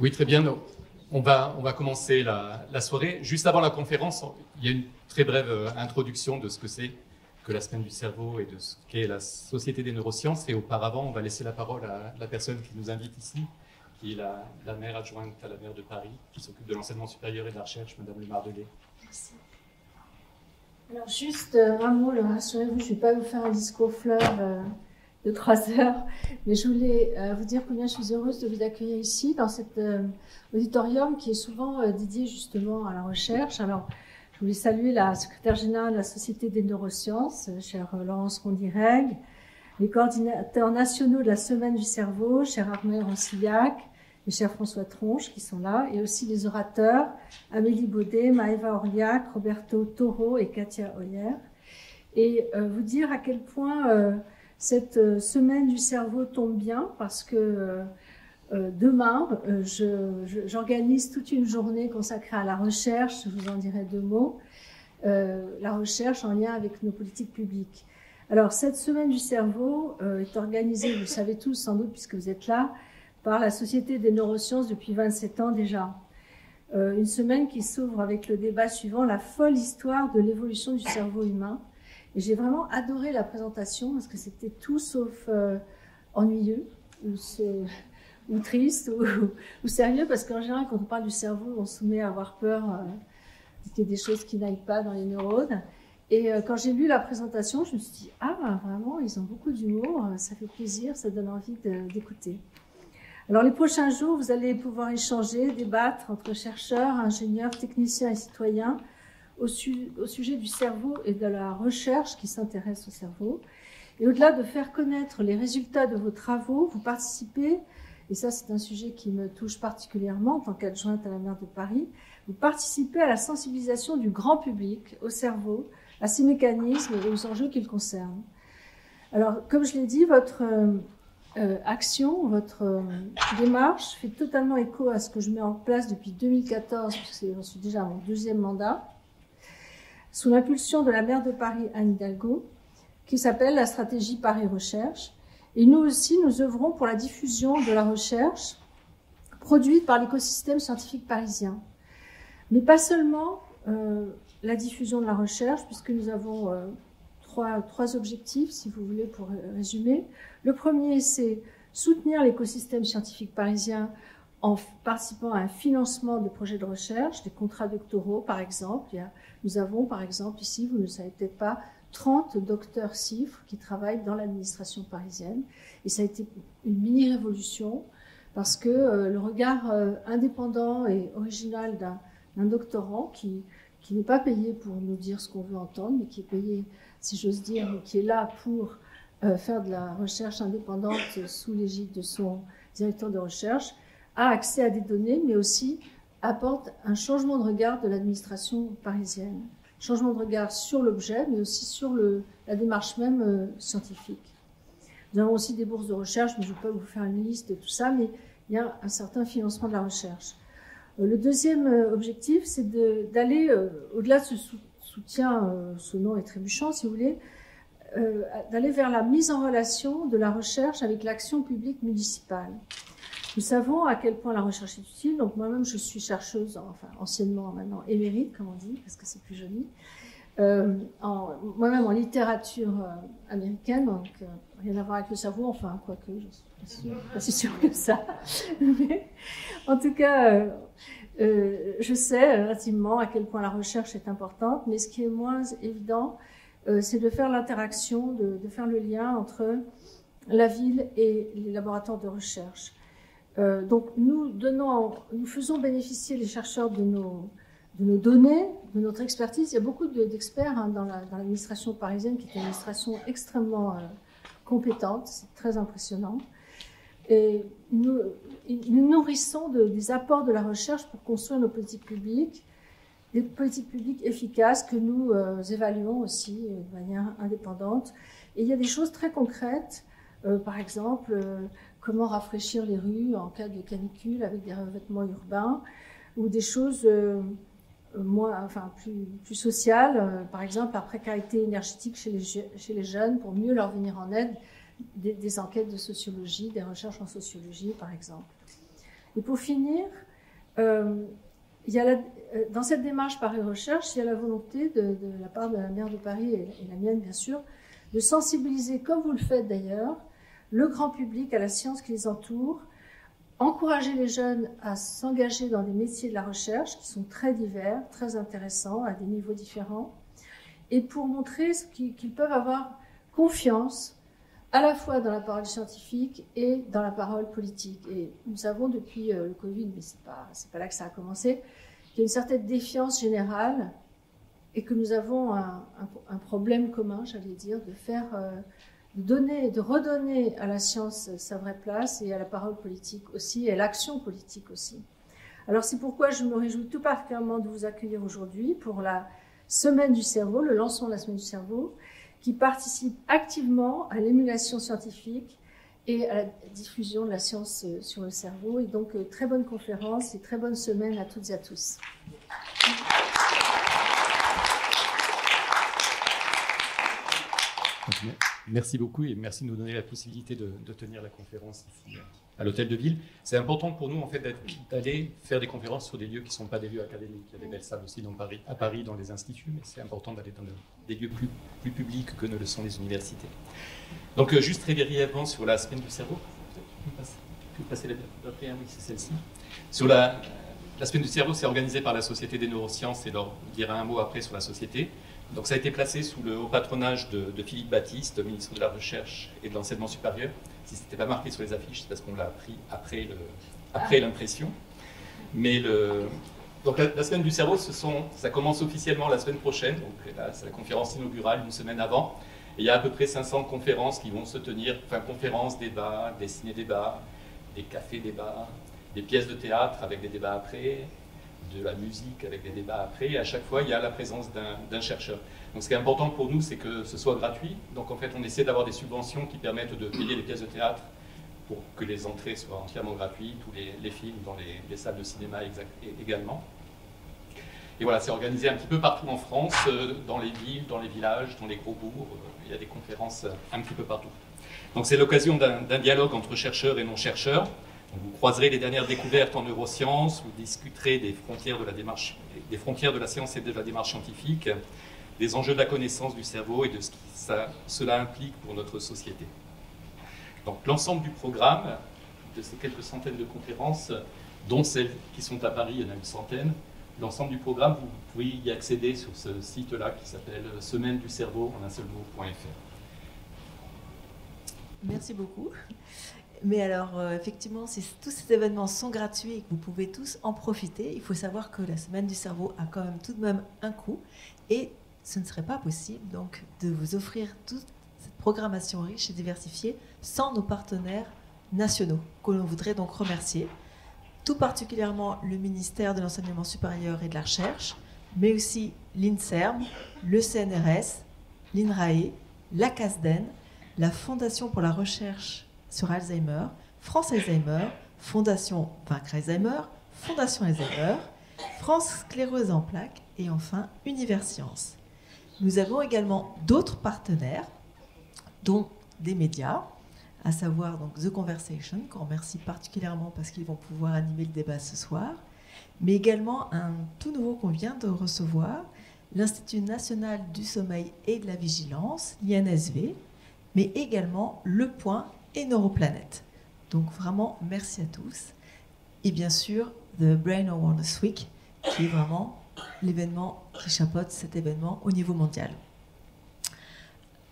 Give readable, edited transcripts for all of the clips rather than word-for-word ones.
Oui, très bien. On va commencer la soirée. Juste avant la conférence, il y a une très brève introduction de ce que c'est que la Semaine du cerveau et de ce qu'est la Société des neurosciences. Et auparavant, on va laisser la parole à la personne qui nous invite ici, qui est la maire adjointe à la maire de Paris, qui s'occupe de l'enseignement supérieur et de la recherche, Madame Le Mardelet. Merci. Alors juste un mot, rassurez-vous, je ne vais pas vous faire un discours fleuve de 3 heures, mais je voulais vous dire combien je suis heureuse de vous accueillir ici, dans cet auditorium qui est souvent dédié justement à la recherche. Alors, je voulais saluer la secrétaire générale de la Société des neurosciences, chère Laurence Rondireg, les coordinateurs nationaux de la Semaine du cerveau, cher Armel Rancillac, et cher François Tronche qui sont là, et aussi les orateurs, Amélie Baudet, Maëva Orliac, Roberto Toro et Katia Hoyer. Et vous dire à quel point cette Semaine du cerveau tombe bien, parce que demain, j'organise toute une journée consacrée à la recherche, je vous en dirai 2 mots, la recherche en lien avec nos politiques publiques. Alors, cette Semaine du cerveau est organisée, vous le savez tous sans doute puisque vous êtes là, par la Société des neurosciences depuis 27 ans déjà. Une semaine qui s'ouvre avec le débat suivant, la folle histoire de l'évolution du cerveau humain. Et j'ai vraiment adoré la présentation parce que c'était tout sauf ennuyeux ou triste ou sérieux, parce qu'en général, quand on parle du cerveau, on se met à avoir peur qu'il y ait des choses qui n'aillent pas dans les neurones. Et quand j'ai lu la présentation, je me suis dit « Ah, vraiment, ils ont beaucoup d'humour, ça fait plaisir, ça donne envie d'écouter ». Alors, les prochains jours, vous allez pouvoir échanger, débattre entre chercheurs, ingénieurs, techniciens et citoyens au sujet du cerveau et de la recherche qui s'intéresse au cerveau. Et au-delà de faire connaître les résultats de vos travaux, vous participez, et ça c'est un sujet qui me touche particulièrement en tant qu'adjointe à la maire de Paris, vous participez à la sensibilisation du grand public au cerveau, à ses mécanismes et aux enjeux qu'il concerne. Alors, comme je l'ai dit, votre action, votre démarche fait totalement écho à ce que je mets en place depuis 2014, puisque j'en suis déjà à mon 2e mandat, sous l'impulsion de la maire de Paris, Anne Hidalgo, qui s'appelle la stratégie Paris Recherche. Et nous aussi, nous œuvrons pour la diffusion de la recherche produite par l'écosystème scientifique parisien. Mais pas seulement la diffusion de la recherche, puisque nous avons trois objectifs, si vous voulez, pour résumer. Le premier, c'est soutenir l'écosystème scientifique parisien en participant à un financement de projets de recherche, des contrats doctoraux, par exemple. Nous avons, par exemple, ici, vous ne le savez peut-être pas, 30 docteurs CIFRE qui travaillent dans l'administration parisienne. Et ça a été une mini-révolution parce que le regard indépendant et original d'un doctorant qui n'est pas payé pour nous dire ce qu'on veut entendre, mais qui est payé, si j'ose dire, mais qui est là pour faire de la recherche indépendante sous l'égide de son directeur de recherche, a accès à des données, mais aussi apporte un changement de regard de l'administration parisienne. Changement de regard sur l'objet, mais aussi sur la démarche même scientifique. Nous avons aussi des bourses de recherche, mais je ne vais pas vous faire une liste de tout ça, mais il y a un certain financement de la recherche. Le deuxième objectif, c'est d'aller au-delà de ce soutien, ce nom est trébuchant, si vous voulez, d'aller vers la mise en relation de la recherche avec l'action publique municipale. Nous savons à quel point la recherche est utile. Donc moi-même, je suis chercheuse, enfin anciennement, maintenant émérite, comme on dit, parce que c'est plus joli. Moi-même en littérature américaine, donc rien à voir avec le cerveau, enfin quoique, je suis pas si sûre que ça. Mais, en tout cas, je sais intimement à quel point la recherche est importante, mais ce qui est moins évident, c'est de faire l'interaction, de faire le lien entre la ville et les laboratoires de recherche. Donc nous faisons bénéficier les chercheurs de nos données, de notre expertise. Il y a beaucoup d'experts dans l'administration parisienne, qui est une administration extrêmement compétente, c'est très impressionnant. Et nous nourrissons des apports de la recherche pour construire nos politiques publiques, des politiques publiques efficaces que nous évaluons aussi de manière indépendante. Et il y a des choses très concrètes, par exemple, comment rafraîchir les rues en cas de canicule avec des revêtements urbains, ou des choses plus sociales, par exemple la précarité énergétique chez les jeunes pour mieux leur venir en aide, des enquêtes de sociologie, des recherches en sociologie par exemple. Et pour finir, dans cette démarche Paris-Recherche, il y a la volonté de la part de la maire de Paris et la mienne, bien sûr, de sensibiliser, comme vous le faites d'ailleurs, le grand public à la science qui les entoure, encourager les jeunes à s'engager dans des métiers de la recherche qui sont très divers, très intéressants, à des niveaux différents, et pour montrer qu'ils peuvent avoir confiance à la fois dans la parole scientifique et dans la parole politique. Et nous savons depuis le Covid, mais c'est pas là que ça a commencé, qu'il y a une certaine défiance générale et que nous avons un problème commun, j'allais dire, de redonner à la science sa vraie place et à la parole politique aussi, et à l'action politique aussi. Alors c'est pourquoi je me réjouis tout particulièrement de vous accueillir aujourd'hui pour la Semaine du cerveau, le lancement de la Semaine du cerveau, qui participe activement à l'émulation scientifique et à la diffusion de la science sur le cerveau. Et donc, très bonne conférence et très bonne semaine à toutes et à tous. Merci beaucoup et merci de nous donner la possibilité de tenir la conférence ici à l'Hôtel de Ville. C'est important pour nous en fait d'aller faire des conférences sur des lieux qui ne sont pas des lieux académiques. Il y a des belles salles aussi à Paris dans les instituts, mais c'est important d'aller dans des lieux plus publics que ne le sont les universités. Donc juste très brièvement sur la Semaine du cerveau. Vous passer d'après, oui, c'est celle-ci. Sur la Semaine du cerveau, c'est organisé par la Société des neurosciences et leur dira un mot après sur la société. Donc ça a été placé sous le haut patronage de Philippe Baptiste, ministre de la Recherche et de l'Enseignement supérieur. Si ce n'était pas marqué sur les affiches, c'est parce qu'on l'a appris après l'impression. Mais donc la Semaine du cerveau, ça commence officiellement la semaine prochaine. Donc là, c'est la conférence inaugurale une semaine avant. Et il y a à peu près 500 conférences qui vont se tenir, enfin conférences, débats, des ciné-débats, des cafés-débats, des pièces de théâtre avec des débats après, de la musique avec des débats après, et à chaque fois il y a la présence d'un chercheur. Donc ce qui est important pour nous, c'est que ce soit gratuit. Donc en fait on essaie d'avoir des subventions qui permettent de payer les pièces de théâtre pour que les entrées soient entièrement gratuites, ou les films dans les salles de cinéma également. Et voilà, c'est organisé un petit peu partout en France, dans les villes, dans les villages, dans les gros bourgs. Il y a des conférences un petit peu partout. Donc c'est l'occasion d'un dialogue entre chercheurs et non-chercheurs. Vous croiserez les dernières découvertes en neurosciences, vous discuterez des frontières de la science et de la démarche scientifique, des enjeux de la connaissance du cerveau et de ce que cela implique pour notre société. Donc l'ensemble du programme, de ces quelques centaines de conférences, dont celles qui sont à Paris, il y en a une centaine, l'ensemble du programme, vous pouvez y accéder sur ce site-là qui s'appelle semaine du cerveau en un seul mot.fr. Merci beaucoup. Mais alors, effectivement, tous ces événements sont gratuits et que vous pouvez tous en profiter. Il faut savoir que la Semaine du cerveau a quand même tout de même un coût. Et ce ne serait pas possible donc, de vous offrir toute cette programmation riche et diversifiée sans nos partenaires nationaux, que l'on voudrait donc remercier. Tout particulièrement le ministère de l'Enseignement supérieur et de la Recherche, mais aussi l'INSERM, le CNRS, l'INRAE, la CASDEN, la Fondation pour la recherche sur Alzheimer, France Alzheimer, Fondation Vaincre Alzheimer, Fondation Alzheimer, France Sclérose en plaques et enfin Universcience. Nous avons également d'autres partenaires, dont des médias, à savoir donc The Conversation, qu'on remercie particulièrement parce qu'ils vont pouvoir animer le débat ce soir, mais également un tout nouveau qu'on vient de recevoir, l'Institut national du sommeil et de la vigilance, l'INSV, mais également Le Point et Neuroplanète. Donc vraiment, merci à tous. Et bien sûr, The Brain Awareness Week, qui est vraiment l'événement qui chapeaute cet événement au niveau mondial.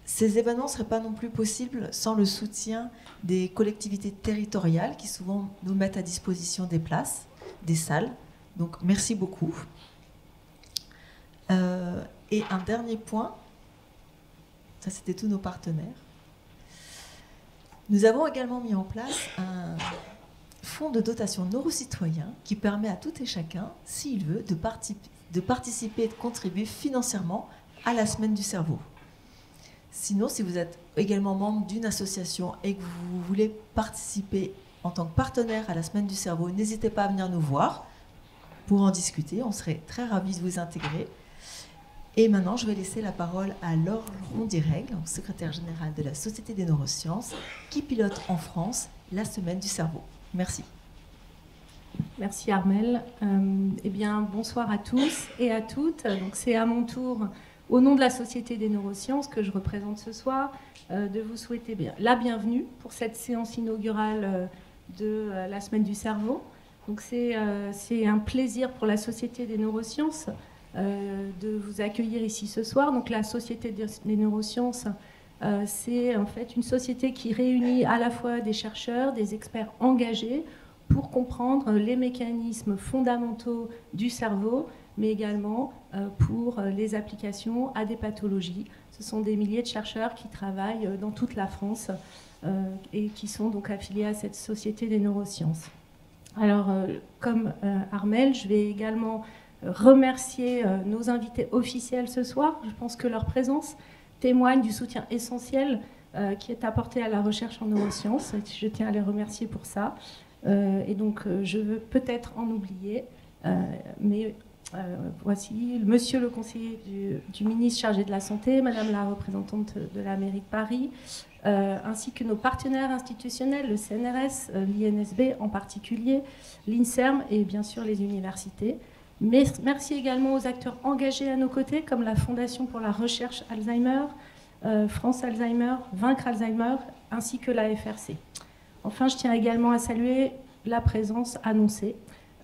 Ces événements ne seraient pas non plus possibles sans le soutien des collectivités territoriales qui souvent nous mettent à disposition des places, des salles. Donc merci beaucoup. Et un dernier point, ça c'était tous nos partenaires. Nous avons également mis en place un fonds de dotation neurocitoyen qui permet à tout et chacun, s'il veut, de participer et de contribuer financièrement à la Semaine du cerveau. Sinon, si vous êtes également membre d'une association et que vous voulez participer en tant que partenaire à la Semaine du cerveau, n'hésitez pas à venir nous voir pour en discuter. On serait très ravis de vous intégrer. Et maintenant, je vais laisser la parole à Laure Rondirègle, secrétaire générale de la Société des neurosciences, qui pilote en France la Semaine du cerveau. Merci. Merci Armelle. Eh bien, bonsoir à tous et à toutes. Donc, c'est à mon tour, au nom de la Société des neurosciences que je représente ce soir, de vous souhaiter la bienvenue pour cette séance inaugurale de la Semaine du cerveau. Donc, c'est un plaisir pour la Société des neurosciences de vous accueillir ici ce soir. Donc, la Société des neurosciences, c'est en fait une société qui réunit à la fois des chercheurs, des experts engagés pour comprendre les mécanismes fondamentaux du cerveau, mais également pour les applications à des pathologies. Ce sont des milliers de chercheurs qui travaillent dans toute la France et qui sont donc affiliés à cette Société des neurosciences. Alors, comme Armelle, je vais également remercier nos invités officiels ce soir. Je pense que leur présence témoigne du soutien essentiel qui est apporté à la recherche en neurosciences. Je tiens à les remercier pour ça. Et donc, je veux peut-être en oublier, mais voici monsieur le conseiller du ministre chargé de la Santé, madame la représentante de la mairie de Paris, ainsi que nos partenaires institutionnels, le CNRS, l'INSB en particulier, l'INSERM et bien sûr les universités. Mais merci également aux acteurs engagés à nos côtés, comme la Fondation pour la recherche Alzheimer, France Alzheimer, Vaincre Alzheimer, ainsi que la FRC. Enfin, je tiens également à saluer la présence annoncée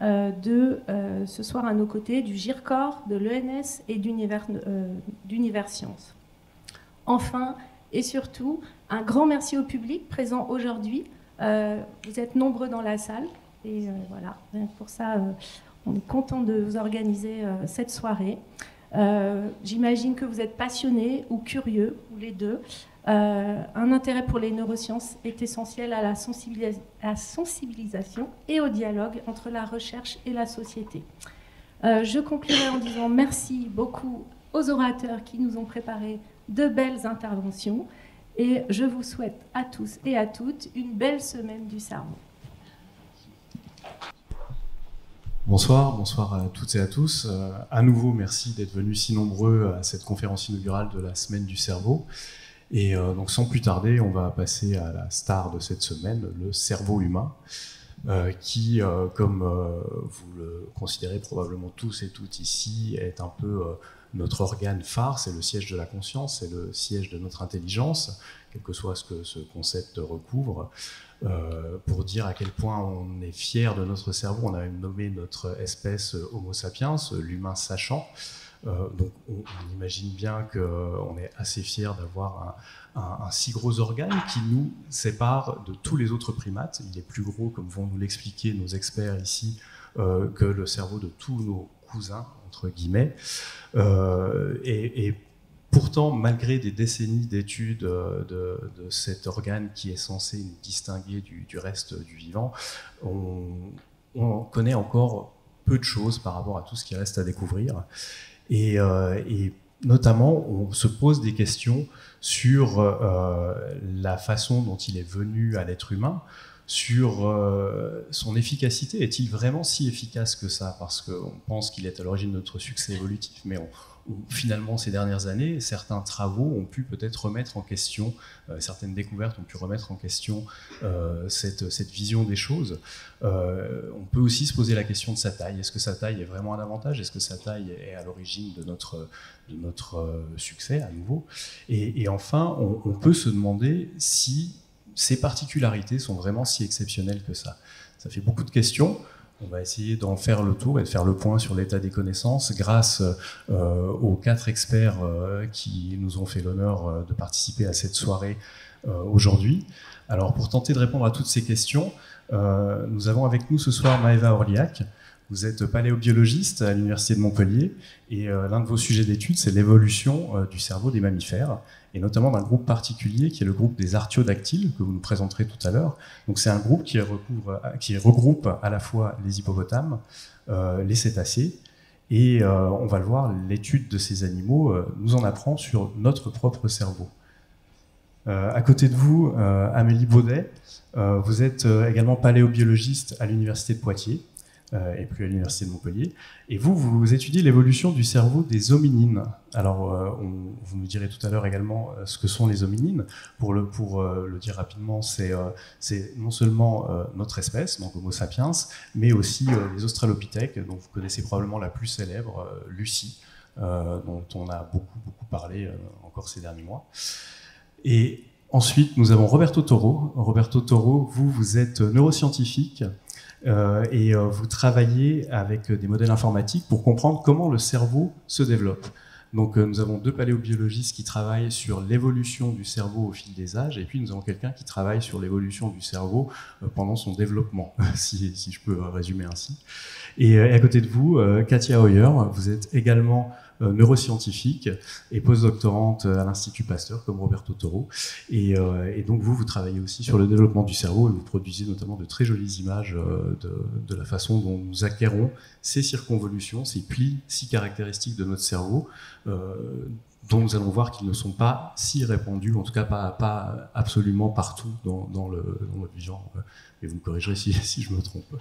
ce soir à nos côtés du GIRCOR, de l'ENS et d'Univers Sciences. Enfin, et surtout, un grand merci au public présent aujourd'hui. Vous êtes nombreux dans la salle et voilà, pour ça, on est content de vous organiser cette soirée. J'imagine que vous êtes passionnés ou curieux, ou les deux. Un intérêt pour les neurosciences est essentiel à la sensibilisation et au dialogue entre la recherche et la société. Je conclurai en disant merci beaucoup aux orateurs qui nous ont préparé de belles interventions et je vous souhaite à tous et à toutes une belle semaine du cerveau. Bonsoir, bonsoir à toutes et à tous. À nouveau, merci d'être venus si nombreux à cette conférence inaugurale de la Semaine du cerveau. Et donc sans plus tarder, on va passer à la star de cette semaine, le cerveau humain, qui, comme vous le considérez probablement tous et toutes ici, est un peu notre organe phare, c'est le siège de la conscience, c'est le siège de notre intelligence, quel que soit ce que ce concept recouvre. Pour dire à quel point on est fier de notre cerveau, on a même nommé notre espèce Homo sapiens, l'humain sachant. Donc on imagine bien qu'on est assez fier d'avoir un si gros organe qui nous sépare de tous les autres primates. Il est plus gros, comme vont nous l'expliquer nos experts ici, que le cerveau de tous nos cousins, entre guillemets. Et pourtant, malgré des décennies d'études de cet organe qui est censé nous distinguer du reste du vivant, on connaît encore peu de choses par rapport à tout ce qui reste à découvrir. Et notamment, on se pose des questions sur la façon dont il est venu à l'être humain, sur son efficacité. Est-il vraiment si efficace que ça? Parce qu'on pense qu'il est à l'origine de notre succès évolutif, mais finalement, ces dernières années, certains travaux ont pu peut-être remettre en question, certaines découvertes ont pu remettre en question cette vision des choses. On peut aussi se poser la question de sa taille. Est-ce que sa taille est vraiment un avantage? Est-ce que sa taille est à l'origine de notre succès à nouveau? Et enfin, on peut se demander si ces particularités sont vraiment si exceptionnelles que ça. Ça fait beaucoup de questions. On va essayer d'en faire le tour et de faire le point sur l'état des connaissances grâce aux 4 experts qui nous ont fait l'honneur de participer à cette soirée aujourd'hui. Alors, pour tenter de répondre à toutes ces questions, nous avons avec nous ce soir Maëva Orliac. Vous êtes paléobiologiste à l'Université de Montpellier et l'un de vos sujets d'étude, c'est l'évolution du cerveau des mammifères et notamment d'un groupe particulier qui est le groupe des artiodactyles que vous nous présenterez tout à l'heure. Donc c'est un groupe qui regroupe à la fois les hippopotames, les cétacés et on va le voir, l'étude de ces animaux nous en apprend sur notre propre cerveau. À côté de vous, Amélie Baudet, vous êtes également paléobiologiste à l'Université de Poitiers. et puis à l'Université de Montpellier. Et vous étudiez l'évolution du cerveau des hominines. Alors, vous nous direz tout à l'heure également ce que sont les hominines. Pour le dire rapidement, c'est non seulement notre espèce, donc Homo sapiens, mais aussi les australopithèques, dont vous connaissez probablement la plus célèbre, Lucie, dont on a beaucoup parlé encore ces derniers mois. Et ensuite, nous avons Roberto Toro. Roberto Toro, vous êtes neuroscientifique et vous travaillez avec des modèles informatiques pour comprendre comment le cerveau se développe. Donc nous avons 2 paléobiologistes qui travaillent sur l'évolution du cerveau au fil des âges, et puis nous avons quelqu'un qui travaille sur l'évolution du cerveau pendant son développement, si je peux résumer ainsi. Et à côté de vous, Katia Hoyer, vous êtes également neuroscientifique et postdoctorante à l'Institut Pasteur, comme Roberto Toro. Et donc vous travaillez aussi sur le développement du cerveau, et vous produisez notamment de très jolies images de la façon dont nous acquérons ces circonvolutions, ces plis si caractéristiques de notre cerveau, dont nous allons voir qu'ils ne sont pas si répandus, en tout cas pas absolument partout dans le vivant. Et vous me corrigerez si je me trompe.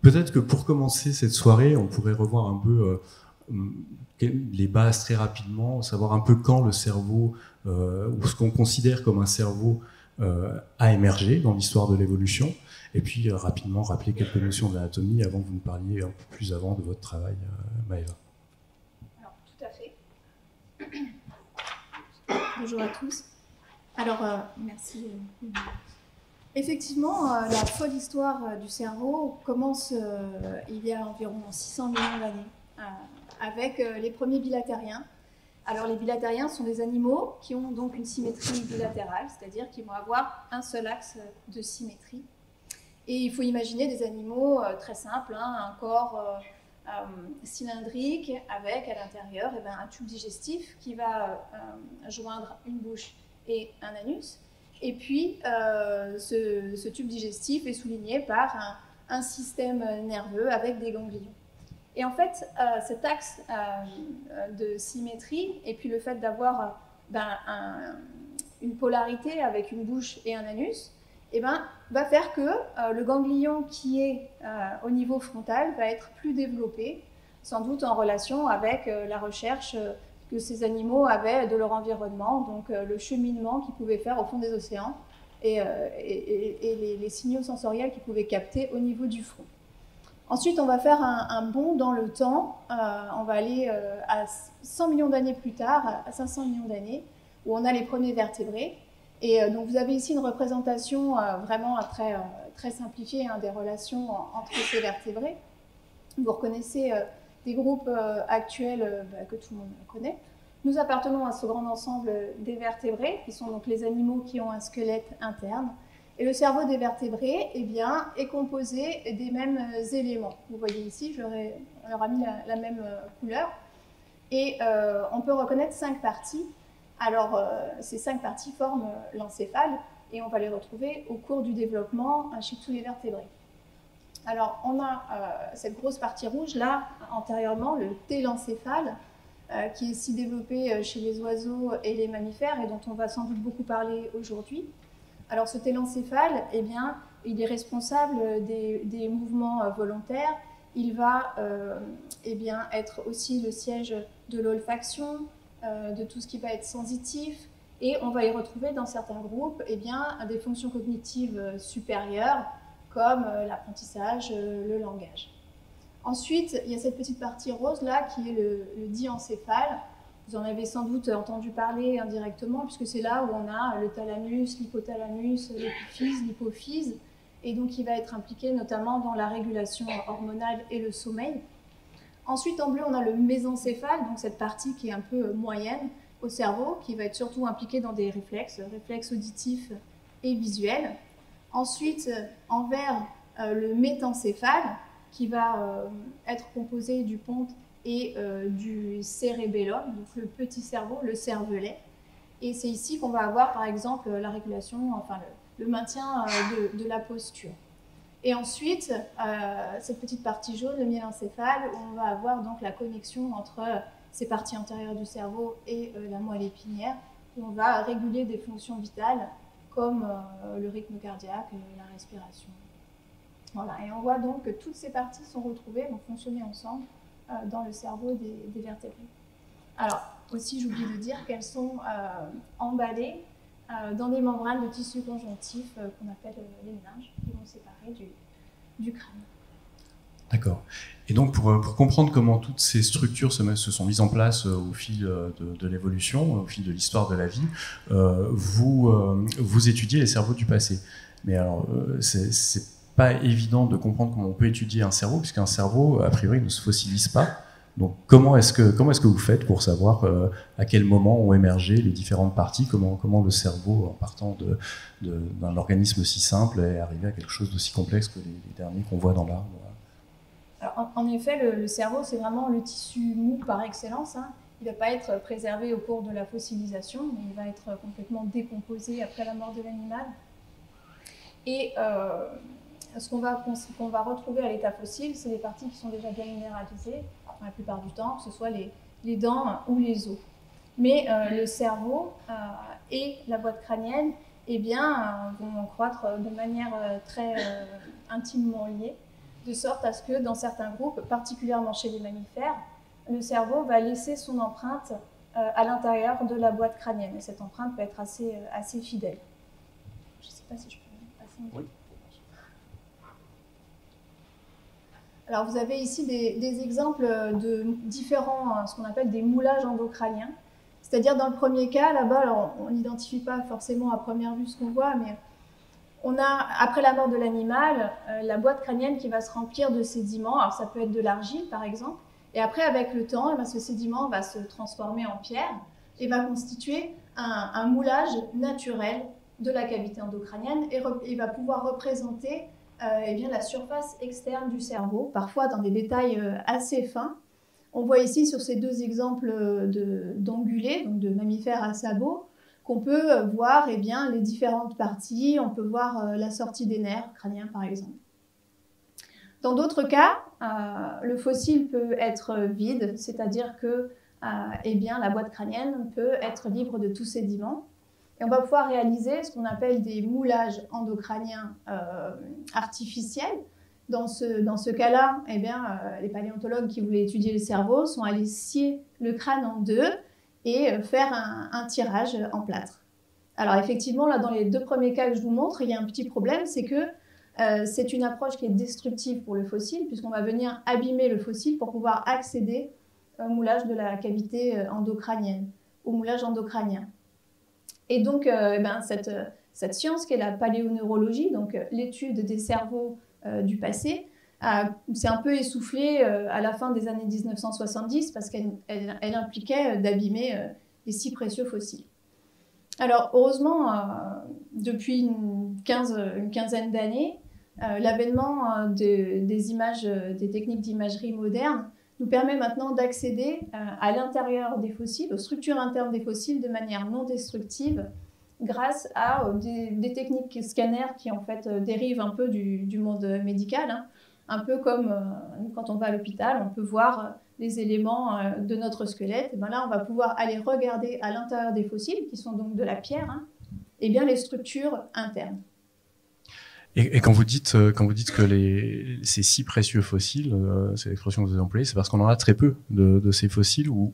Peut-être que pour commencer cette soirée, on pourrait revoir un peu les bases très rapidement, savoir un peu quand le cerveau, ou ce qu'on considère comme un cerveau, a émergé dans l'histoire de l'évolution, et puis rapidement rappeler quelques notions de l'anatomie avant que vous nous parliez un peu plus avant de votre travail, Maëva. Alors, tout à fait. Bonjour à tous. Alors, merci. Effectivement, la folle histoire du cerveau commence il y a environ 600 millions d'années, avec les premiers bilatériens. Alors les bilatériens sont des animaux qui ont donc une symétrie bilatérale, c'est-à-dire qu'ils vont avoir un seul axe de symétrie. Et il faut imaginer des animaux très simples, un corps cylindrique avec à l'intérieur un tube digestif qui va joindre une bouche et un anus. Et puis ce tube digestif est souligné par un système nerveux avec des ganglions. Et en fait, cet axe de symétrie, et puis le fait d'avoir une polarité avec une bouche et un anus, va faire que le ganglion qui est au niveau frontal va être plus développé, sans doute en relation avec la recherche que ces animaux avaient de leur environnement, donc le cheminement qu'ils pouvaient faire au fond des océans et les signaux sensoriels qu'ils pouvaient capter au niveau du front. Ensuite, on va faire un bond dans le temps. On va aller à 100 millions d'années plus tard, à 500 millions d'années, où on a les premiers vertébrés. Et donc, vous avez ici une représentation vraiment très simplifiée des relations entre ces vertébrés. Vous reconnaissez des groupes actuels que tout le monde connaît. Nous appartenons à ce grand ensemble des vertébrés, qui sont donc les animaux qui ont un squelette interne. Et le cerveau des vertébrés est composé des mêmes éléments. Vous voyez ici, on leur a mis la même couleur. Et on peut reconnaître 5 parties. Alors, ces 5 parties forment l'encéphale, et on va les retrouver au cours du développement chez tous les vertébrés. Alors, on a cette grosse partie rouge, là, antérieurement, le télencéphale, qui est ici développé chez les oiseaux et les mammifères, et dont on va sans doute beaucoup parler aujourd'hui. Alors ce télencéphale, il est responsable des mouvements volontaires. Il va être aussi le siège de l'olfaction, de tout ce qui va être sensitif. Et on va y retrouver dans certains groupes des fonctions cognitives supérieures, comme l'apprentissage, le langage. Ensuite, il y a cette petite partie rose là qui est le diencéphale. Vous en avez sans doute entendu parler indirectement, puisque c'est là où on a le thalamus, l'hypothalamus, l'épiphyse, l'hypophyse, et donc il va être impliqué notamment dans la régulation hormonale et le sommeil. Ensuite, en bleu, on a le mésencéphale, donc cette partie qui est un peu moyenne au cerveau, qui va être surtout impliquée dans des réflexes auditifs et visuels. Ensuite, en vert, le métencéphale, qui va être composé du ponte et du cérébellum, donc le petit cerveau, le cervelet. Et c'est ici qu'on va avoir, par exemple, la régulation, le maintien de la posture. Et ensuite, cette petite partie jaune, le myélencéphale, où on va avoir donc la connexion entre ces parties antérieures du cerveau et la moelle épinière, où on va réguler des fonctions vitales comme le rythme cardiaque, la respiration. Voilà, et on voit donc que toutes ces parties sont retrouvées, vont fonctionner ensemble dans le cerveau des vertébrés. Alors, aussi, j'oublie de dire qu'elles sont emballées dans des membranes de tissu conjonctif qu'on appelle les méninges, qui vont séparer du crâne. D'accord. Et donc, pour comprendre comment toutes ces structures se sont mises en place au fil de l'évolution, au fil de l'histoire de la vie, vous étudiez les cerveaux du passé. Mais alors, c'est pas évident de comprendre comment on peut étudier un cerveau, puisqu'un cerveau, a priori, ne se fossilise pas. Donc, comment est-ce que vous faites pour savoir à quel moment ont émergé les différentes parties, comment le cerveau, en partant d'un organisme si simple, est arrivé à quelque chose d'aussi complexe que les derniers qu'on voit dans l'arbre? Alors, en effet, le cerveau, c'est vraiment le tissu mou par excellence, hein. Il ne va pas être préservé au cours de la fossilisation, mais il va être complètement décomposé après la mort de l'animal. Et ce qu'on va retrouver à l'état fossile, c'est des parties qui sont déjà bien minéralisées, la plupart du temps, que ce soit les dents ou les os. Mais le cerveau et la boîte crânienne vont croître de manière très intimement liée, de sorte à ce que dans certains groupes, particulièrement chez les mammifères, le cerveau va laisser son empreinte à l'intérieur de la boîte crânienne. Et cette empreinte peut être assez fidèle. Je ne sais pas si je peux passer une... Oui. Alors vous avez ici des exemples de différents, ce qu'on appelle des moulages endocrâniens. C'est-à-dire dans le premier cas, là-bas, on n'identifie pas forcément à première vue ce qu'on voit, mais on a, après la mort de l'animal, la boîte crânienne qui va se remplir de sédiments. Alors ça peut être de l'argile par exemple. Et après, avec le temps, ce sédiment va se transformer en pierre et va constituer un moulage naturel de la cavité endocrânienne et va pouvoir représenter la surface externe du cerveau, parfois dans des détails assez fins. On voit ici sur ces deux exemples d'ongulés, donc de mammifères à sabots, qu'on peut voir les différentes parties. On peut voir la sortie des nerfs crâniens par exemple. Dans d'autres cas, le fossile peut être vide, c'est-à-dire que la boîte crânienne peut être libre de tout sédiment. Et on va pouvoir réaliser ce qu'on appelle des moulages endocrâniens artificiels. Dans ce cas-là, les paléontologues qui voulaient étudier le cerveau sont allés scier le crâne en deux et faire un tirage en plâtre. Alors effectivement, là, dans les deux premiers cas que je vous montre, il y a un petit problème, c'est que c'est une approche qui est destructive pour le fossile, puisqu'on va venir abîmer le fossile pour pouvoir accéder au moulage de la cavité endocrânienne, au moulage endocrânien. Et donc, cette science qui est la paléoneurologie, donc l'étude des cerveaux du passé, s'est un peu essoufflée à la fin des années 1970 parce qu'elle impliquait d'abîmer les si précieux fossiles. Alors, heureusement, depuis une quinzaine d'années, l'avènement des techniques d'imagerie modernes nous permet maintenant d'accéder à l'intérieur des fossiles, aux structures internes des fossiles de manière non destructive, grâce à des techniques scanners qui en fait dérivent un peu du monde médical, hein. Un peu comme quand on va à l'hôpital, on peut voir les éléments de notre squelette. Et là, on va pouvoir aller regarder à l'intérieur des fossiles, qui sont donc de la pierre, hein, les structures internes. Et quand vous dites que ces si précieux fossiles, c'est l'expression que vous avez employée, c'est parce qu'on en a très peu de ces fossiles ou...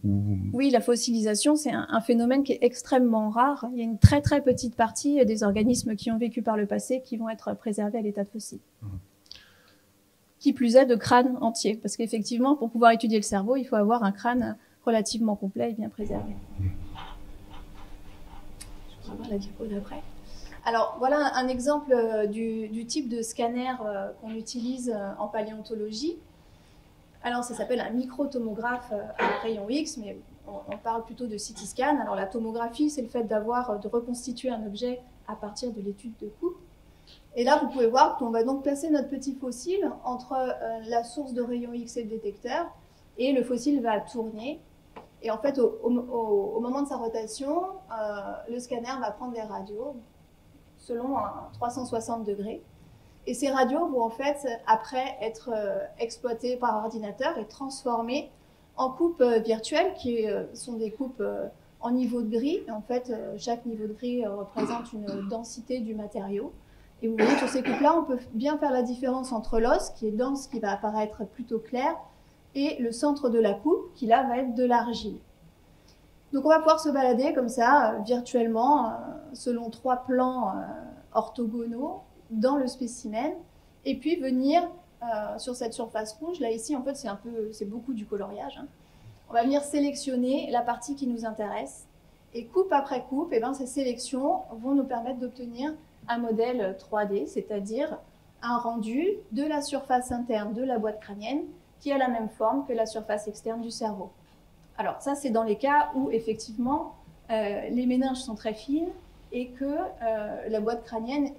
Oui, la fossilisation, c'est un phénomène qui est extrêmement rare. Il y a une très très petite partie des organismes qui ont vécu par le passé qui vont être préservés à l'état de fossile. Qui plus est de crâne entier, parce qu'effectivement, pour pouvoir étudier le cerveau, il faut avoir un crâne relativement complet et bien préservé. Je vais voir la diapo d'après. Alors, voilà un exemple du type de scanner qu'on utilise en paléontologie. Alors, ça s'appelle un microtomographe à rayon X, mais on parle plutôt de CT scan. Alors, la tomographie, c'est le fait de reconstituer un objet à partir de l'étude de coupe. Et là, vous pouvez voir qu'on va donc placer notre petit fossile entre la source de rayon X et le détecteur, et le fossile va tourner. Et en fait, au moment de sa rotation, le scanner va prendre des radios selon 360 degrés. Et ces radios vont en fait, après, être exploitées par ordinateur et transformées en coupes virtuelles, qui sont des coupes en niveau de gris. Et en fait, chaque niveau de gris représente une densité du matériau. Et vous voyez, sur ces coupes-là, on peut bien faire la différence entre l'os, qui est dense, qui va apparaître plutôt clair, et le centre de la coupe, qui là va être de l'argile. Donc on va pouvoir se balader comme ça, virtuellement, selon 3 plans orthogonaux dans le spécimen, et puis venir sur cette surface rouge. Là ici, en fait, c'est beaucoup du coloriage, hein. On va venir sélectionner la partie qui nous intéresse, et coupe après coupe, et ces sélections vont nous permettre d'obtenir un modèle 3D, c'est-à-dire un rendu de la surface interne de la boîte crânienne qui a la même forme que la surface externe du cerveau. Alors ça, c'est dans les cas où effectivement les méninges sont très fines et que la boîte crânienne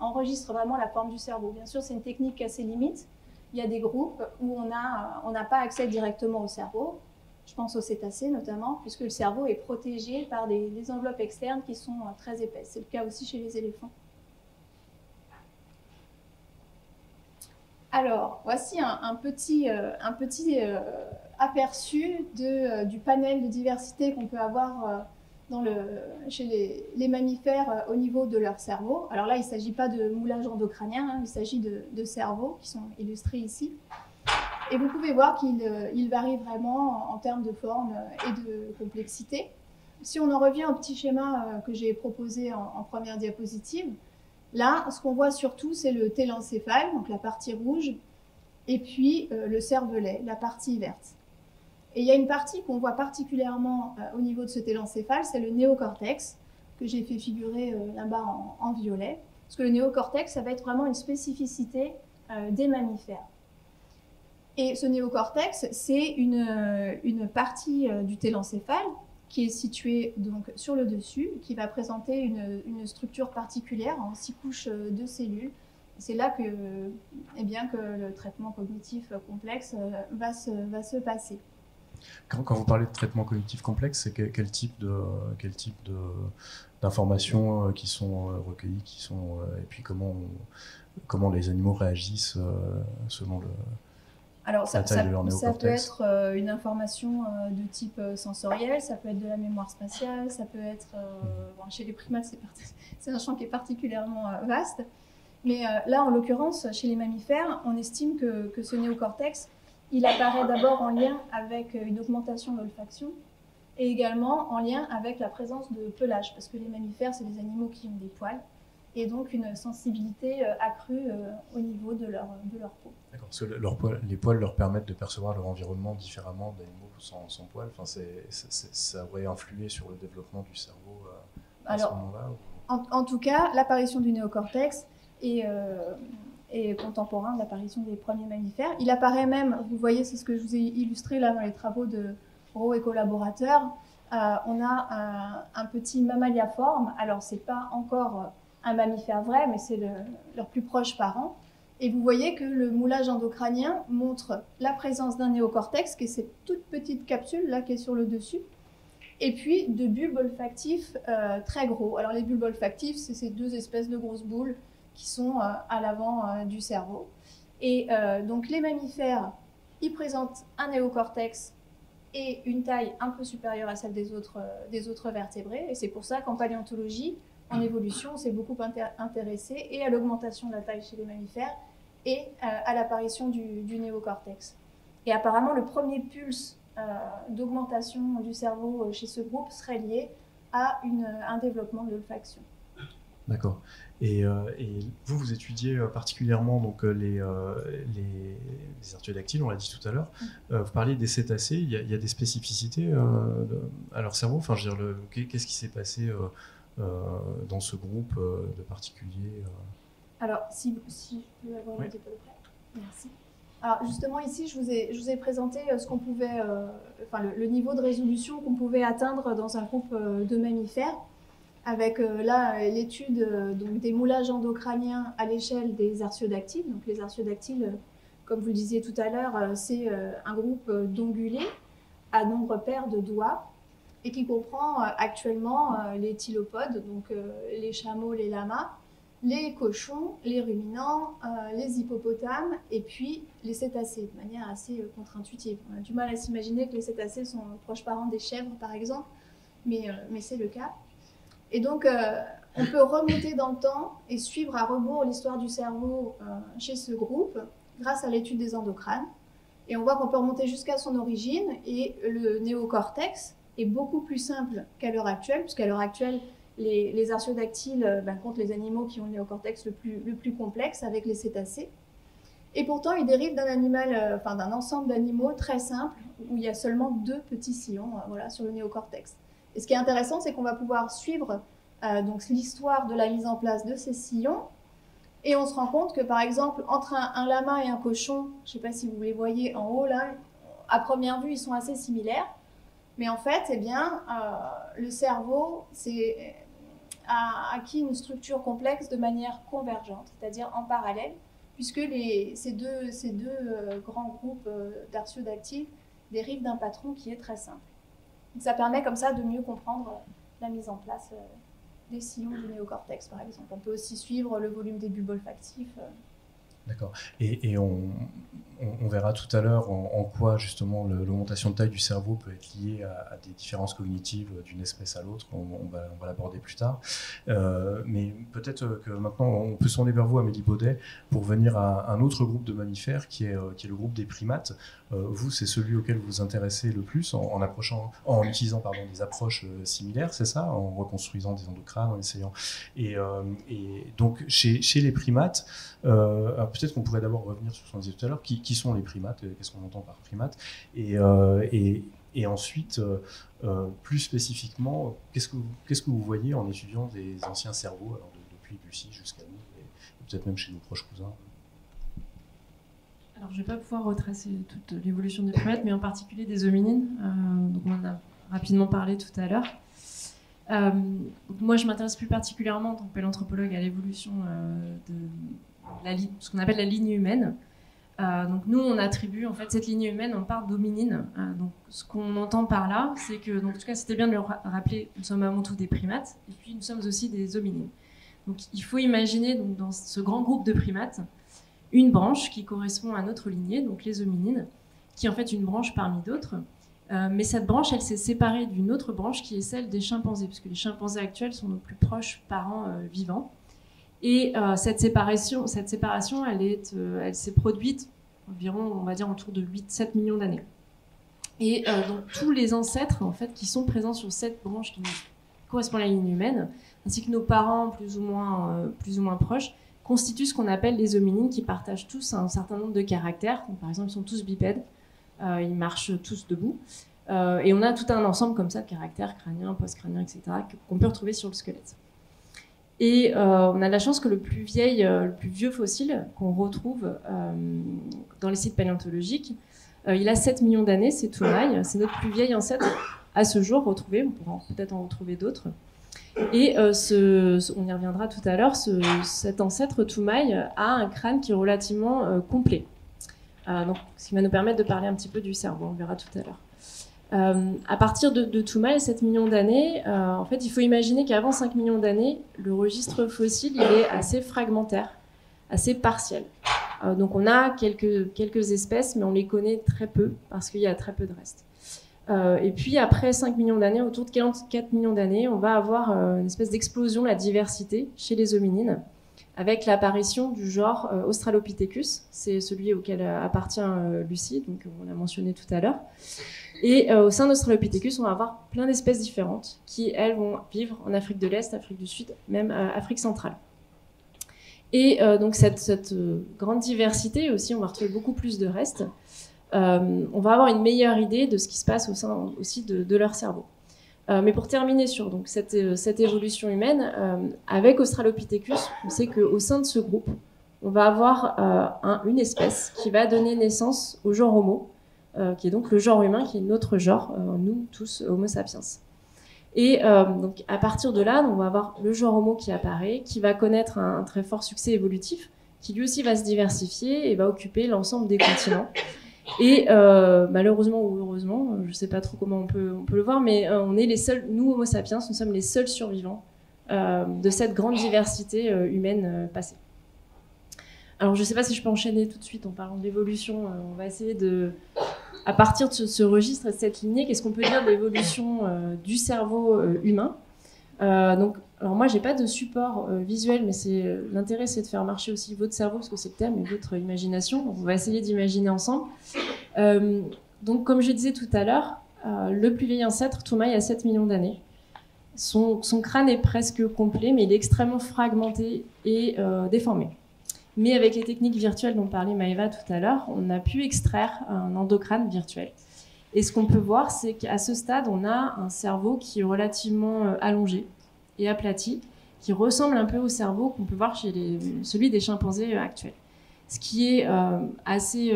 enregistre vraiment la forme du cerveau. Bien sûr, c'est une technique assez limite. Il y a des groupes où on n'a pas accès directement au cerveau. Je pense aux cétacés notamment, puisque le cerveau est protégé par des enveloppes externes qui sont très épaisses. C'est le cas aussi chez les éléphants. Alors, voici un petit aperçu du panel de diversité qu'on peut avoir chez les mammifères au niveau de leur cerveau. Alors là, il ne s'agit pas de moulage endocrânien, hein, il s'agit de cerveaux qui sont illustrés ici. Et vous pouvez voir qu'il varie vraiment en termes de forme et de complexité. Si on en revient au petit schéma que j'ai proposé en première diapositive, là, ce qu'on voit surtout, c'est le télencéphale, donc la partie rouge, et puis le cervelet, la partie verte. Et il y a une partie qu'on voit particulièrement au niveau de ce télencéphale, c'est le néocortex, que j'ai fait figurer là-bas en violet. Parce que le néocortex, ça va être vraiment une spécificité des mammifères. Et ce néocortex, c'est une partie du télencéphale qui est située donc sur le dessus, qui va présenter une structure particulière en 6 couches de cellules. C'est là que le traitement cognitif complexe va se passer. Quand vous parlez de traitement cognitif complexe, c'est quel type d'informations qui sont recueillies, et puis comment les animaux réagissent selon Alors, ça peut être une information de type sensoriel, ça peut être de la mémoire spatiale, ça peut être... chez les primates, c'est un champ qui est particulièrement vaste. Mais là, en l'occurrence, chez les mammifères, on estime que ce néocortex, il apparaît d'abord en lien avec une augmentation de l'olfaction et également en lien avec la présence de pelage, parce que les mammifères, c'est des animaux qui ont des poils, et donc une sensibilité accrue au niveau de leur peau. D'accord, parce que les poils leur permettent de percevoir leur environnement différemment d'animaux sans poils. Enfin, ça aurait influé sur le développement du cerveau à ce moment-là en tout cas, l'apparition du néocortex est contemporain de l'apparition des premiers mammifères. Il apparaît même, vous voyez, c'est ce que je vous ai illustré là dans les travaux de Rowe et collaborateurs. On a un petit mammaliaforme. Alors, c'est pas encore un mammifère vrai, mais c'est leur plus proche parent. Et vous voyez que le moulage endocrânien montre la présence d'un néocortex, qui est cette toute petite capsule là qui est sur le dessus, et puis de bulbes olfactifs très gros. Alors les bulbes olfactifs, c'est ces 2 espèces de grosses boules qui sont à l'avant du cerveau. Et donc les mammifères, ils présentent un néocortex et une taille un peu supérieure à celle des autres vertébrés. Et c'est pour ça qu'en paléontologie, en évolution, on s'est beaucoup intéressé et à l'augmentation de la taille chez les mammifères et à l'apparition du néocortex. Et apparemment, le premier pulse d'augmentation du cerveau chez ce groupe serait lié à un développement de l'olfaction. D'accord. Et vous étudiez particulièrement donc, les artiodactyles, on l'a dit tout à l'heure. Vous parliez des cétacés, il y a des spécificités à leur cerveau. Enfin, je veux dire, qu'est-ce qui s'est passé dans ce groupe de particuliers Alors, si je peux avoir un petit peu de près. Merci. Alors, justement, ici, je vous ai présenté ce qu'on pouvait, le niveau de résolution qu'on pouvait atteindre dans un groupe de mammifères, avec là l'étude des moulages endocrâniens à l'échelle des artiodactyles. Donc, les artiodactyles, comme vous le disiez tout à l'heure, c'est un groupe d'ongulés à nombre pair de doigts, et qui comprend actuellement les tylopodes, donc les chameaux, les lamas, les cochons, les ruminants, les hippopotames et puis les cétacés, de manière assez contre-intuitive. On a du mal à s'imaginer que les cétacés sont proches parents des chèvres, par exemple, mais c'est le cas. Et donc, on peut remonter dans le temps et suivre à rebours l'histoire du cerveau chez ce groupe grâce à l'étude des endocrines. Et on voit qu'on peut remonter jusqu'à son origine et le néocortex est beaucoup plus simple qu'à l'heure actuelle, puisqu'à l'heure actuelle, les artiodactyles comptent les animaux qui ont le néocortex le plus complexe avec les cétacés. Et pourtant, ils dérivent d'un animal, d'un ensemble d'animaux très simple où il y a seulement 2 petits sillons sur le néocortex. Et ce qui est intéressant, c'est qu'on va pouvoir suivre donc l'histoire de la mise en place de ces sillons. Et on se rend compte que, par exemple, entre un lama et un cochon, je ne sais pas si vous les voyez en haut là, à première vue, ils sont assez similaires. Mais en fait, le cerveau a acquis une structure complexe de manière convergente, c'est-à-dire en parallèle, puisque ces deux grands groupes d'artiodactyles dérivent d'un patron qui est très simple. Donc ça permet comme ça de mieux comprendre la mise en place des sillons du néocortex, par exemple. On peut aussi suivre le volume des bulbes olfactifs. D'accord. Et on verra tout à l'heure en quoi justement l'augmentation de taille du cerveau peut être liée à des différences cognitives d'une espèce à l'autre. On va l'aborder plus tard. Mais peut-être que maintenant on peut se tourner vers vous, Amélie Baudet, pour venir à un autre groupe de mammifères qui est le groupe des primates. Vous, c'est celui auquel vous vous intéressez le plus en utilisant des approches similaires, c'est ça, en reconstruisant des endocrines, en essayant. Et donc chez les primates, alors peut-être qu'on pourrait d'abord revenir sur ce qu'on disait tout à l'heure, qui sont les primates, qu'est-ce qu'on entend par primates, et ensuite, plus spécifiquement, qu'est-ce que vous voyez en étudiant des anciens cerveaux, alors depuis Lucie jusqu'à nous, et peut-être même chez nos proches cousins. Alors, je ne vais pas pouvoir retracer toute l'évolution des primates, mais en particulier des hominines. Donc, on en a rapidement parlé tout à l'heure. Moi, je m'intéresse plus particulièrement, en tant que paléanthropologue, à l'évolution de ce qu'on appelle la lignée humaine. Donc, nous, on attribue en fait cette lignée humaine, on parle d'hominines. Donc, ce qu'on entend par là, c'est que, donc, en tout cas, c'était bien de le rappeler, nous sommes avant tout des primates, et puis nous sommes aussi des hominines. Donc, il faut imaginer donc, dans ce grand groupe de primates une branche qui correspond à notre lignée, donc les hominines, qui est en fait une branche parmi d'autres. Mais cette branche, elle s'est séparée d'une autre branche qui est celle des chimpanzés, puisque les chimpanzés actuels sont nos plus proches parents vivants. Et cette séparation, elle s'est produite environ, on va dire, autour de 8-7 millions d'années. Et donc tous les ancêtres, en fait, qui sont présents sur cette branche qui correspond à la lignée humaine, ainsi que nos parents plus ou moins proches, constituent ce qu'on appelle les hominines, qui partagent tous un certain nombre de caractères. Donc, par exemple, ils sont tous bipèdes, ils marchent tous debout. Et on a tout un ensemble comme ça de caractères crâniens, post-crâniens, etc., qu'on peut retrouver sur le squelette. Et on a la chance que le plus vieux fossile qu'on retrouve dans les sites paléontologiques, il a 7 millions d'années, c'est Toumaï, c'est notre plus vieil ancêtre à ce jour retrouvé, on pourra peut-être en retrouver d'autres. Et on y reviendra tout à l'heure, cet ancêtre Toumaï a un crâne qui est relativement complet. Donc, ce qui va nous permettre de parler un petit peu du cerveau, on verra tout à l'heure. À partir de Toumaï, 7 millions d'années, en fait, il faut imaginer qu'avant 5 millions d'années, le registre fossile il est assez fragmentaire, assez partiel. Donc on a quelques espèces, mais on les connaît très peu parce qu'il y a très peu de restes. Et puis après 5 millions d'années, autour de 44 millions d'années, on va avoir une espèce d'explosion de la diversité chez les hominines, avec l'apparition du genre Australopithecus, c'est celui auquel appartient Lucie, donc on l'a mentionné tout à l'heure. Et au sein d'Australopithecus, on va avoir plein d'espèces différentes qui, elles, vont vivre en Afrique de l'Est, Afrique du Sud, même Afrique centrale. Et donc cette grande diversité aussi, on va retrouver beaucoup plus de restes. On va avoir une meilleure idée de ce qui se passe au sein aussi de leur cerveau. Mais pour terminer sur donc, cette évolution humaine, avec Australopithecus, on sait qu'au sein de ce groupe, on va avoir une espèce qui va donner naissance au genre Homo, qui est donc le genre humain, qui est notre genre, nous tous Homo sapiens. Et donc à partir de là, on va avoir le genre Homo qui apparaît, qui va connaître un très fort succès évolutif, qui lui aussi va se diversifier et va occuper l'ensemble des continents. Et malheureusement ou heureusement, je ne sais pas trop comment on peut le voir, mais on est les seuls, nous Homo sapiens, nous sommes les seuls survivants de cette grande diversité humaine passée. Alors je ne sais pas si je peux enchaîner tout de suite en parlant d'évolution. On va essayer à partir de ce registre et de cette lignée, qu'est-ce qu'on peut dire de l'évolution du cerveau humain. Donc Alors moi, j'ai pas de support visuel, mais l'intérêt, c'est de faire marcher aussi votre cerveau, parce que c'est le thème, et votre imagination. Donc, on va essayer d'imaginer ensemble. Donc, comme je disais tout à l'heure, le plus vieil ancêtre, Toumaï, a 7 millions d'années. Son crâne est presque complet, mais il est extrêmement fragmenté et déformé. Mais avec les techniques virtuelles dont parlait Maëva tout à l'heure, on a pu extraire un endocrâne virtuel. Et ce qu'on peut voir, c'est qu'à ce stade, on a un cerveau qui est relativement allongé et aplati, qui ressemble un peu au cerveau qu'on peut voir chez celui des chimpanzés actuels. Ce qui est assez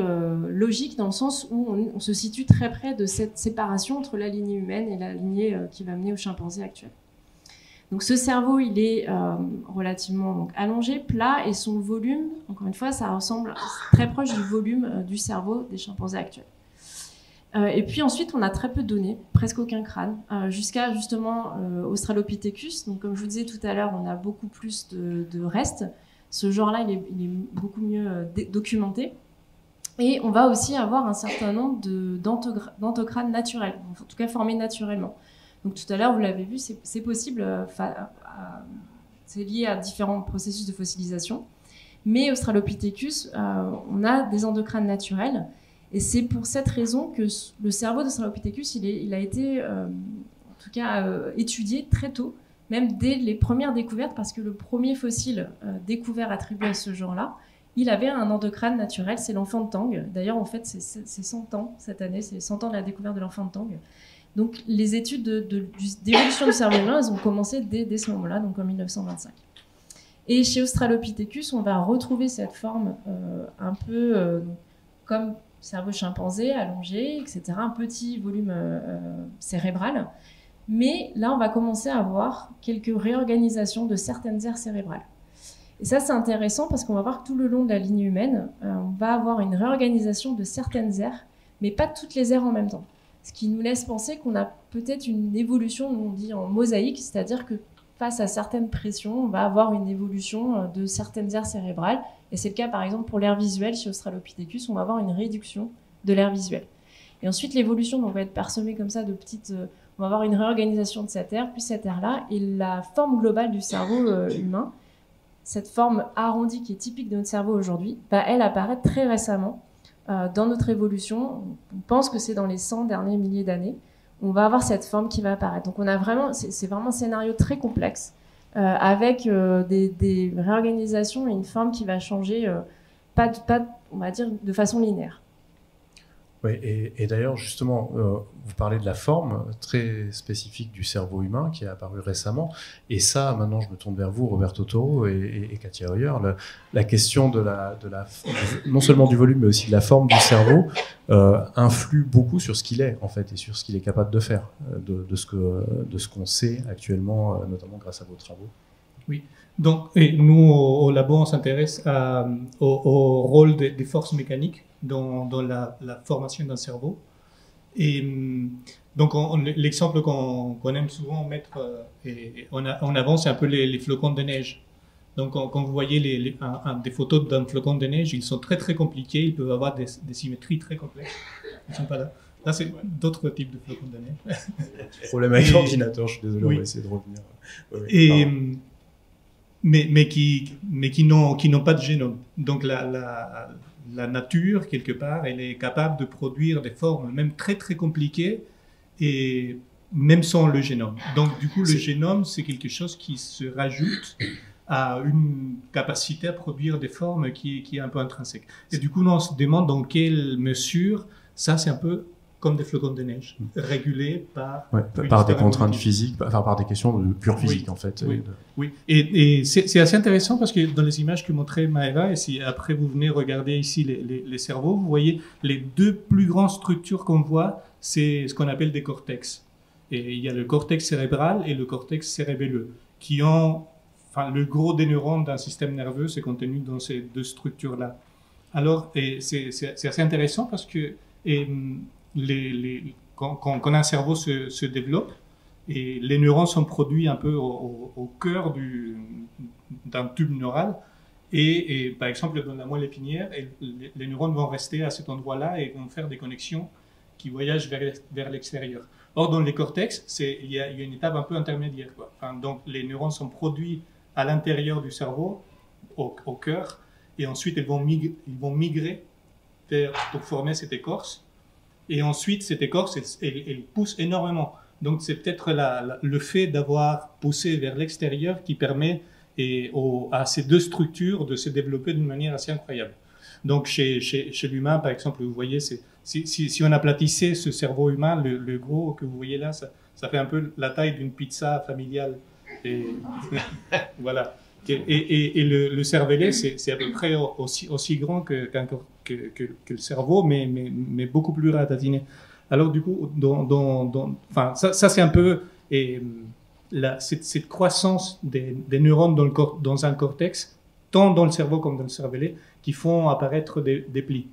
logique dans le sens où on se situe très près de cette séparation entre la lignée humaine et la lignée qui va mener aux chimpanzés actuels. Donc ce cerveau, il est relativement donc, allongé, plat, et son volume, encore une fois, ça ressemble très proche du volume du cerveau des chimpanzés actuels. Et puis ensuite, on a très peu de données, presque aucun crâne, jusqu'à justement Australopithecus. Donc comme je vous disais tout à l'heure, on a beaucoup plus de restes. Ce genre-là, il est beaucoup mieux documenté. Et on va aussi avoir un certain nombre d'antocrânes naturels, en tout cas formés naturellement. Donc tout à l'heure, vous l'avez vu, c'est possible, c'est lié à différents processus de fossilisation. Mais Australopithecus, on a des endocrânes naturels. Et c'est pour cette raison que le cerveau d'Australopithecus, il a été, en tout cas, étudié très tôt, même dès les premières découvertes, parce que le premier fossile découvert attribué à ce genre-là, il avait un endocrâne naturel, c'est l'enfant de Tang. D'ailleurs, en fait, c'est 100 ans cette année, c'est 100 ans de la découverte de l'enfant de Tang. Donc, les études d'évolution du cerveau humain, elles ont commencé dès ce moment-là, donc en 1925. Et chez Australopithecus, on va retrouver cette forme un peu comme cerveau chimpanzé, allongé, etc., un petit volume cérébral. Mais là, on va commencer à avoir quelques réorganisations de certaines aires cérébrales. Et ça, c'est intéressant parce qu'on va voir que tout le long de la ligne humaine, on va avoir une réorganisation de certaines aires, mais pas toutes les aires en même temps. Ce qui nous laisse penser qu'on a peut-être une évolution, on dit en mosaïque, c'est-à-dire que face à certaines pressions, on va avoir une évolution de certaines aires cérébrales. Et c'est le cas, par exemple, pour l'aire visuelle chez Australopithecus, on va avoir une réduction de l'aire visuelle. Et ensuite, l'évolution va être parsemée comme ça de petites... on va avoir une réorganisation de cette aire, puis cette aire-là, et la forme globale du cerveau humain, cette forme arrondie qui est typique de notre cerveau aujourd'hui, va, elle, apparaître très récemment dans notre évolution. On pense que c'est dans les 100 derniers milliers d'années. On va avoir cette forme qui va apparaître. Donc on a vraiment, c'est vraiment un scénario très complexe avec des réorganisations et une forme qui va changer, pas, on va dire, de façon linéaire. Oui, et d'ailleurs, justement, vous parlez de la forme très spécifique du cerveau humain qui est apparue récemment. Et ça, maintenant, je me tourne vers vous, Roberto Toro et Katia Hoyer. La question non seulement du volume, mais aussi de la forme du cerveau influe beaucoup sur ce qu'il est, en fait, et sur ce qu'il est capable de faire, de ce qu'on sait actuellement, notamment grâce à vos travaux. Oui. Donc, et nous, au labo, on s'intéresse au rôle des forces mécaniques dans la formation d'un cerveau. Et donc, l'exemple qu'on aime souvent mettre en avant, c'est un peu les flocons de neige. Donc, quand vous voyez des photos d'un flocon de neige, ils sont très, très compliqués. Ils peuvent avoir des symétries très complexes. Ils ne sont pas là. Là, c'est d'autres types de flocons de neige. Problème avec l'ordinateur, je suis désolé, oui. On va essayer de revenir. Oui, mais qui n'ont pas de génome. Donc la nature, quelque part, elle est capable de produire des formes même très très compliquées et même sans le génome. Donc du coup, le génome, c'est quelque chose qui se rajoute à une capacité à produire des formes qui est un peu intrinsèque. Et du coup, on se demande dans quelle mesure ça, c'est un peu comme des flocons de neige, régulés par des contraintes physiques, par des questions de pure physique, en fait. Oui, oui. Et c'est assez intéressant parce que dans les images que montrait Maëva, et si après vous venez regarder ici les cerveaux, vous voyez les deux plus grandes structures qu'on voit, c'est ce qu'on appelle des cortex. Et il y a le cortex cérébral et le cortex cérébelleux, qui ont, le gros des neurones d'un système nerveux, c'est contenu dans ces deux structures-là. Alors, c'est assez intéressant parce que quand un cerveau se développe, et les neurones sont produits un peu au cœur d'un tube neural, et par exemple dans la moelle épinière, les neurones vont rester à cet endroit-là et vont faire des connexions qui voyagent vers l'extérieur. Or, dans les cortex, il y a une étape un peu intermédiaire, quoi. Enfin, donc, les neurones sont produits à l'intérieur du cerveau, au cœur, et ensuite ils vont migrer pour former cette écorce. Et ensuite, cette écorce, elle pousse énormément. Donc, c'est peut-être le fait d'avoir poussé vers l'extérieur qui permet à ces deux structures de se développer d'une manière assez incroyable. Donc, chez l'humain, par exemple, vous voyez, si on aplatissait ce cerveau humain, le gros que vous voyez là, ça fait un peu la taille d'une pizza familiale. Et voilà. Et le cervelet, c'est à peu près aussi grand que le cerveau, mais beaucoup plus ratatiné. Alors, du coup, enfin, ça c'est un peu cette croissance des neurones dans un cortex, tant dans le cerveau comme dans le cervelet, qui font apparaître des plis.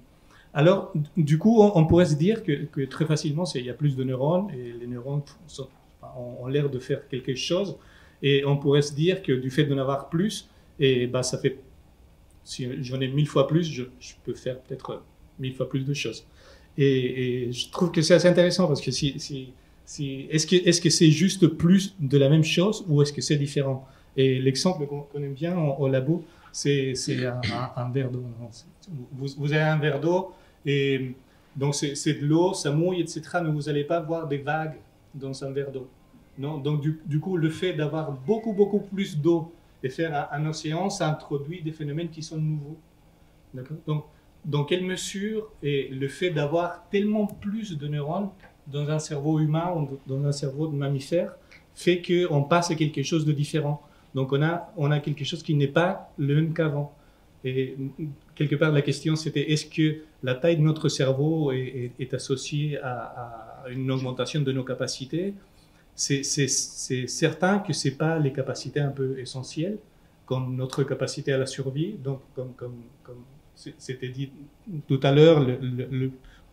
Alors, du coup, on pourrait se dire que très facilement, il y a plus de neurones, et les neurones ont l'air de faire quelque chose, et on pourrait se dire que du fait d'en avoir plus, ça fait, si j'en ai 1000 fois plus, je peux faire peut-être 1000 fois plus de choses. Et je trouve que c'est assez intéressant, parce que est-ce que c'est juste plus de la même chose, ou est-ce que c'est différent? Et l'exemple qu'on aime bien au labo, c'est un verre d'eau. Vous avez un verre d'eau, et donc c'est de l'eau, ça mouille, etc., mais vous n'allez pas voir des vagues dans un verre d'eau. Non, donc du coup, le fait d'avoir beaucoup plus d'eau et faire un océan, ça introduit des phénomènes qui sont nouveaux. D'accord? Donc, dans quelle mesure est le fait d'avoir tellement plus de neurones dans un cerveau humain ou dans un cerveau de mammifère fait qu'on passe à quelque chose de différent? Donc on a quelque chose qui n'est pas le même qu'avant. Et quelque part, la question c'était, est-ce que la taille de notre cerveau est associée à une augmentation de nos capacités? C'est certain que ce n'est pas les capacités un peu essentielles, comme notre capacité à la survie. Donc, comme c'était dit tout à l'heure,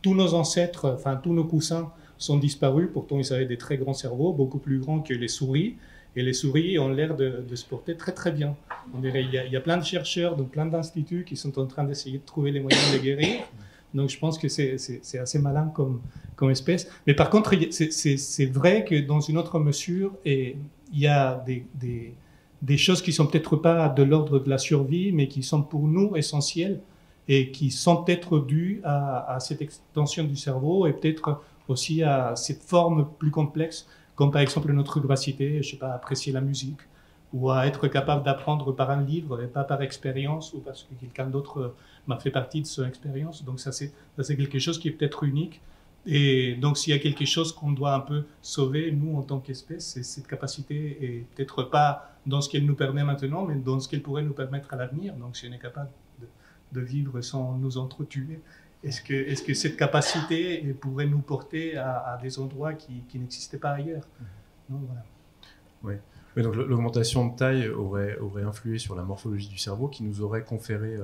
tous nos ancêtres, enfin tous nos coussins sont disparus. Pourtant, ils avaient des très grands cerveaux, beaucoup plus grands que les souris. Et les souris ont l'air de se porter très bien. On dirait, il y a plein de chercheurs, donc plein d'instituts qui sont en train d'essayer de trouver les moyens de les guérir. Donc je pense que c'est assez malin comme espèce. Mais par contre, c'est vrai que dans une autre mesure, il y a des choses qui sont peut-être pas de l'ordre de la survie, mais qui sont pour nous essentielles et qui sont peut-être dues à cette extension du cerveau et peut-être aussi à cette forme plus complexe, comme par exemple notre capacité, je sais pas, à apprécier la musique, ou à être capable d'apprendre par un livre et pas par expérience, ou parce que quelqu'un d'autre m'a fait partie de son expérience. Donc ça c'est quelque chose qui est peut-être unique. Et donc s'il y a quelque chose qu'on doit un peu sauver, nous, en tant qu'espèce, c'est cette capacité, et peut-être pas dans ce qu'elle nous permet maintenant, mais dans ce qu'elle pourrait nous permettre à l'avenir. Donc si on est capable de vivre sans nous entretuer, est-ce que cette capacité pourrait nous porter à des endroits qui n'existaient pas ailleurs? Donc, voilà. Oui. Oui, donc l'augmentation de taille aurait influé sur la morphologie du cerveau, qui nous aurait conféré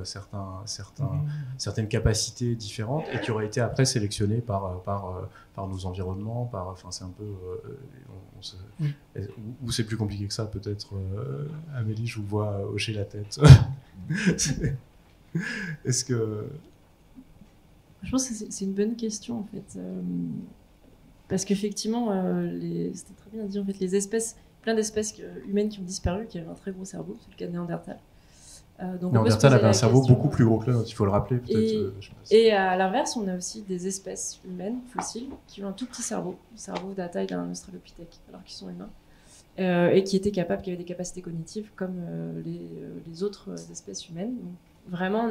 certaines capacités différentes, et qui auraient été après sélectionnées par nos environnements. Enfin, c'est un peu ou c'est plus compliqué que ça, peut-être. Amélie, je vous vois hocher la tête. Est-ce que je pense que c'est une bonne question, en fait, parce qu'effectivement, c'était très bien dit, en fait, les espèces, plein d'espèces humaines qui ont disparu, qui avaient un très gros cerveau, c'est le cas de Néandertal. Donc Néandertal avait un cerveau beaucoup plus gros que le nôtre, il faut le rappeler peut-être. Et à l'inverse, on a aussi des espèces humaines fossiles qui ont un tout petit cerveau, le cerveau de la taille d'un australopithèque, alors qu'ils sont humains, et qui avaient des capacités cognitives comme les autres espèces humaines. Donc, vraiment,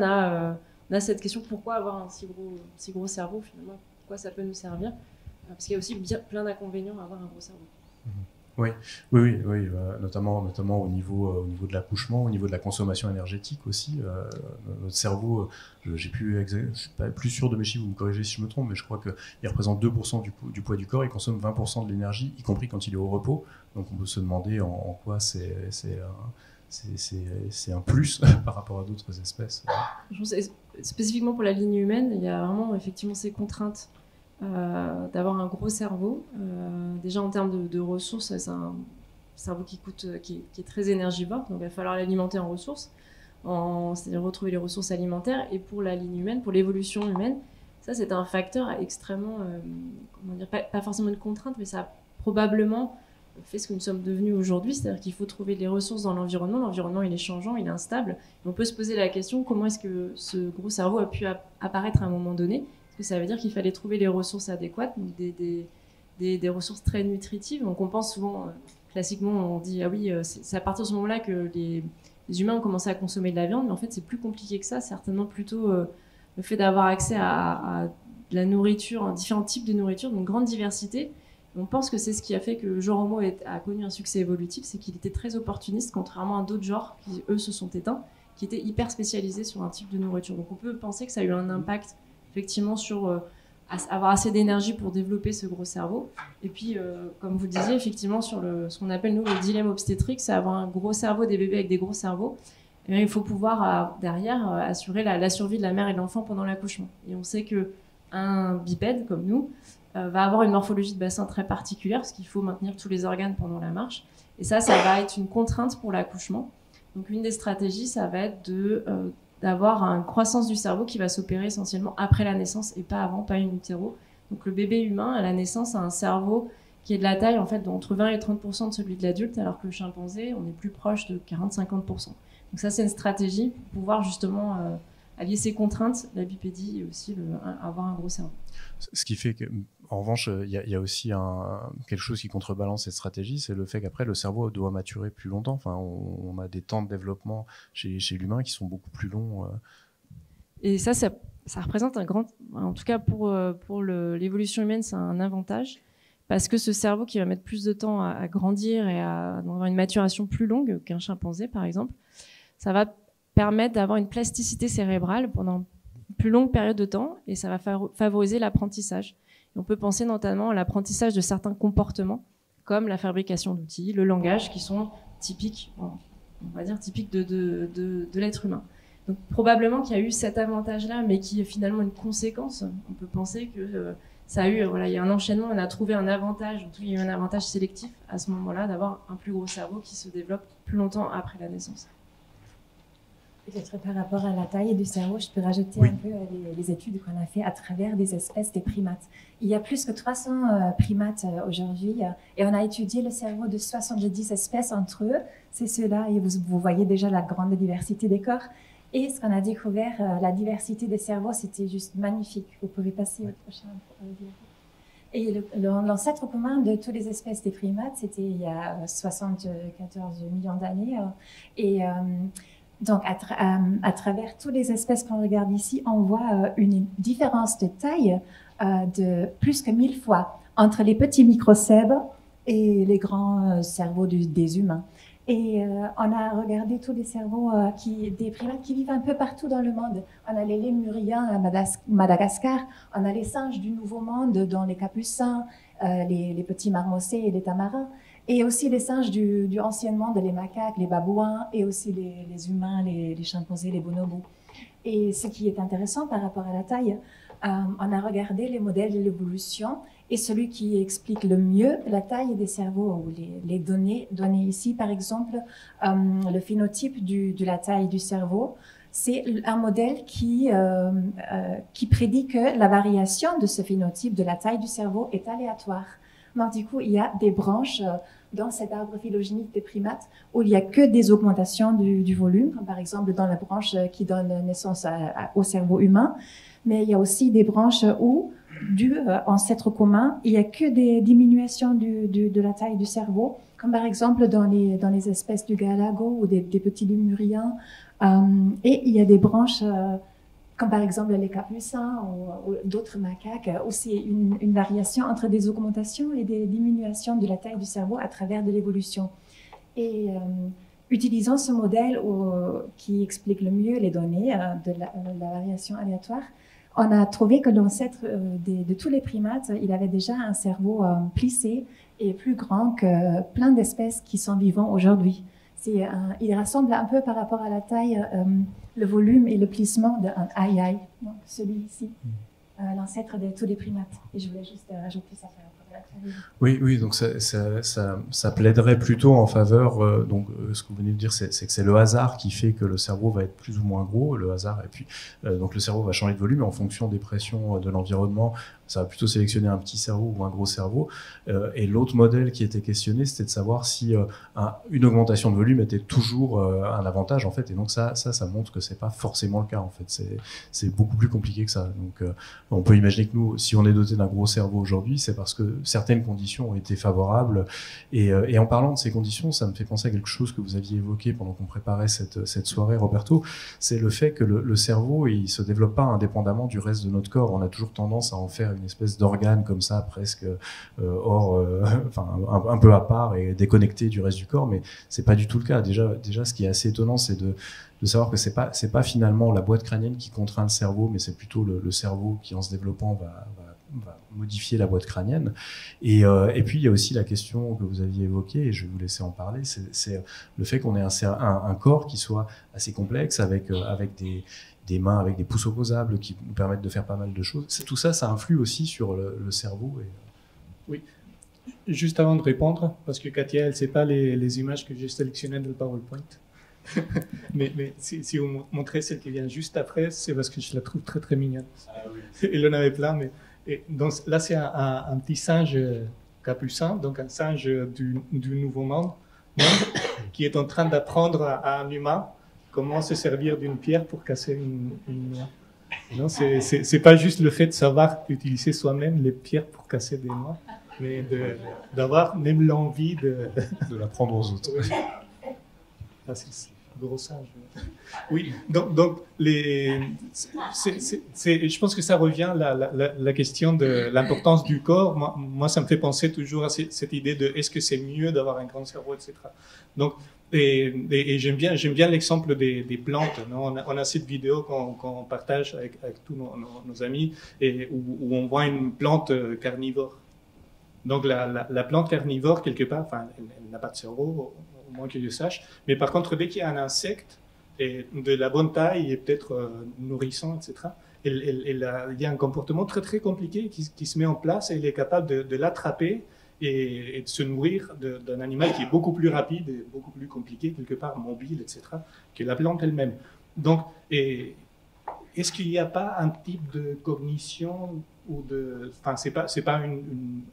on a cette question, pourquoi avoir un si gros cerveau finalement? Pourquoi ça peut nous servir? Parce qu'il y a aussi plein d'inconvénients à avoir un gros cerveau. Oui, notamment au niveau de l'accouchement, au niveau de la consommation énergétique aussi. Notre cerveau, je ne suis pas plus sûr de mes chiffres, vous me corrigez si je me trompe, mais je crois qu'il représente 2% du poids du corps, il consomme 20% de l'énergie, y compris quand il est au repos. Donc on peut se demander en quoi c'est un plus par rapport à d'autres espèces. Je pense, spécifiquement pour la ligne humaine, il y a vraiment effectivement ces contraintes d'avoir un gros cerveau. Déjà en termes de ressources, c'est un cerveau qui est très énergivore, donc il va falloir l'alimenter en ressources, c'est-à-dire retrouver les ressources alimentaires. Et pour la ligne humaine, pour l'évolution humaine, Ça, c'est un facteur extrêmement, comment dire, pas forcément une contrainte, mais ça a probablement fait ce que nous sommes devenus aujourd'hui, c'est-à-dire qu'il faut trouver les ressources dans l'environnement. L'environnement, il est changeant, il est instable. Et on peut se poser la question, comment est-ce que ce gros cerveau a pu apparaître à un moment donné? Parce que ça veut dire qu'il fallait trouver les ressources adéquates, donc des ressources très nutritives. Donc on pense souvent, classiquement, on dit, ah oui, c'est à partir de ce moment-là que les humains ont commencé à consommer de la viande, mais en fait, c'est plus compliqué que ça. Certainement plutôt le fait d'avoir accès à de la nourriture, différents types de nourriture, donc grande diversité. On pense que c'est ce qui a fait que le genre homo a connu un succès évolutif, c'est qu'il était très opportuniste, contrairement à d'autres genres qui, eux, se sont éteints, qui étaient hyper spécialisés sur un type de nourriture. Donc on peut penser que ça a eu un impact, effectivement, sur avoir assez d'énergie pour développer ce gros cerveau. Et puis, comme vous le disiez, effectivement, sur ce qu'on appelle, nous, le dilemme obstétrique, c'est avoir un gros cerveau, des bébés avec des gros cerveaux. Et bien, il faut pouvoir, derrière, assurer la survie de la mère et de l'enfant pendant l'accouchement. Et on sait qu'un bipède, comme nous, va avoir une morphologie de bassin très particulière parce qu'il faut maintenir tous les organes pendant la marche. Et ça va être une contrainte pour l'accouchement. Donc une des stratégies, ça va être d'avoir une croissance du cerveau qui va s'opérer essentiellement après la naissance et pas avant, pas in utero. Donc le bébé humain, à la naissance, a un cerveau qui est de la taille en fait d'entre 20 et 30% de celui de l'adulte, alors que le chimpanzé, on est plus proche de 40-50%. Donc ça, c'est une stratégie pour pouvoir justement allier ces contraintes, la bipédie et aussi avoir un gros cerveau. Ce qui fait que, en revanche, il y a aussi quelque chose qui contrebalance cette stratégie, c'est le fait qu'après, le cerveau doit maturer plus longtemps. Enfin, on a des temps de développement chez l'humain qui sont beaucoup plus longs. Et ça représente un grand... En tout cas, pour l'évolution humaine, c'est un avantage. Parce que ce cerveau qui va mettre plus de temps à grandir et à avoir une maturation plus longue qu'un chimpanzé, par exemple, ça va permettre d'avoir une plasticité cérébrale pendant une plus longue période de temps et ça va favoriser l'apprentissage. Et on peut penser notamment à l'apprentissage de certains comportements comme la fabrication d'outils, le langage qui sont typiques, on va dire typiques de l'être humain. Donc probablement qu'il y a eu cet avantage-là, mais qui est finalement une conséquence. On peut penser que ça a eu, il y a un enchaînement, on a trouvé un avantage, en tout cas il y a eu un avantage sélectif à ce moment-là d'avoir un plus gros cerveau qui se développe plus longtemps après la naissance. Peut-être par rapport à la taille du cerveau, je peux rajouter un peu les études qu'on a fait à travers des espèces des primates. Il y a plus que 300 primates aujourd'hui et on a étudié le cerveau de 70 espèces entre eux. C'est ceux-là et vous voyez déjà la grande diversité des corps. Et ce qu'on a découvert, la diversité des cerveaux, c'était juste magnifique. Vous pouvez passer au prochain. Et l'ancêtre commun de toutes les espèces des primates, c'était il y a 74 millions d'années. Donc, à travers toutes les espèces qu'on regarde ici, on voit une différence de taille de plus que 1000 fois entre les petits microcèbes et les grands cerveaux des humains. Et on a regardé tous les cerveaux des primates qui vivent un peu partout dans le monde. On a les lémuriens à Madagascar, on a les singes du Nouveau Monde, dont les capucins, les petits marmossets et les tamarins. Et aussi les singes du ancien monde, les macaques, les babouins, et aussi les humains, les chimpanzés, les bonobos. Et ce qui est intéressant par rapport à la taille, on a regardé les modèles de l'évolution, et celui qui explique le mieux la taille des cerveaux, ou les données ici, par exemple, le phénotype de la taille du cerveau, c'est un modèle qui prédit que la variation de ce phénotype de la taille du cerveau est aléatoire. Donc, du coup, il y a des branches dans cet arbre phylogénique des primates où il n'y a que des augmentations du volume, par exemple dans la branche qui donne naissance au cerveau humain. Mais il y a aussi des branches où, dû ancêtre commun, il n'y a que des diminutions de la taille du cerveau, comme par exemple dans les espèces du galago ou des petits lémuriens. Et il y a des branches comme par exemple les capucins ou d'autres macaques, aussi une variation entre des augmentations et des diminutions de la taille du cerveau à travers de l'évolution. Et utilisant ce modèle qui explique le mieux les données de la variation aléatoire, on a trouvé que l'ancêtre de tous les primates, il avait déjà un cerveau plissé et plus grand que plein d'espèces qui sont vivantes aujourd'hui. Il ressemble un peu par rapport à la taille, le volume et le plissement d'un aïe-aïe, donc celui-ci, l'ancêtre de tous les primates. Et je voulais juste rajouter ça par rapport à Oui, donc ça plaiderait plutôt en faveur. Donc, ce que vous venez de dire, c'est que c'est le hasard qui fait que le cerveau va être plus ou moins gros. Le hasard, et puis donc le cerveau va changer de volume en fonction des pressions de l'environnement. Ça va plutôt sélectionner un petit cerveau ou un gros cerveau. Et l'autre modèle qui était questionné, c'était de savoir si une augmentation de volume était toujours un avantage, en fait. Et donc ça montre que c'est pas forcément le cas, en fait. C'est beaucoup plus compliqué que ça. Donc on peut imaginer que nous, si on est doté d'un gros cerveau aujourd'hui, c'est parce que certaines conditions ont été favorables. Et en parlant de ces conditions, ça me fait penser à quelque chose que vous aviez évoqué pendant qu'on préparait cette soirée, Roberto. C'est le fait que le cerveau, il se développe pas indépendamment du reste de notre corps. On a toujours tendance à en faire une espèce d'organe comme ça, presque un peu à part et déconnecté du reste du corps, mais c'est pas du tout le cas. Déjà, ce qui est assez étonnant, c'est de savoir que c'est pas finalement la boîte crânienne qui contraint le cerveau, mais c'est plutôt le cerveau qui, en se développant, va modifier la boîte crânienne. Et puis il y a aussi la question que vous aviez évoquée, et je vais vous laisser en parler, c'est le fait qu'on ait un corps qui soit assez complexe, avec des mains avec des pouces opposables qui nous permettent de faire pas mal de choses. Tout ça, ça influe aussi sur le cerveau. Oui. Juste avant de répondre, parce que Katia, elle ne sait pas les images que j'ai sélectionnées dans le PowerPoint. mais si vous montrez celle qui vient juste après, c'est parce que je la trouve très très mignonne. Ah, oui. Il en avait plein, donc là c'est un petit singe capucin, donc un singe du Nouveau Monde, qui est en train d'apprendre à un humain comment se servir d'une pierre pour casser une noix. Non, c'est pas juste le fait de savoir utiliser soi-même les pierres pour casser des noix, mais d'avoir même l'envie de l'apprendre aux autres. Oui. Ah, c'est gros singe. Oui, donc je pense que ça revient la question de l'importance du corps. Moi, ça me fait penser toujours à cette idée de est-ce que c'est mieux d'avoir un grand cerveau, etc. Donc, et j'aime bien l'exemple des plantes. Non, on a cette vidéo qu'on partage avec tous nos amis où on voit une plante carnivore. Donc la plante carnivore, quelque part, elle n'a pas de cerveau, au moins que je sache, mais par contre, dès qu'il y a un insecte et de la bonne taille et peut-être nourrissant, etc., il y a un comportement très très compliqué qui se met en place et il est capable de l'attraper et de se nourrir d'un animal qui est beaucoup plus rapide et beaucoup plus compliqué, quelque part mobile, etc., que la plante elle-même. Donc, est-ce qu'il n'y a pas un type de cognition ou c'est pas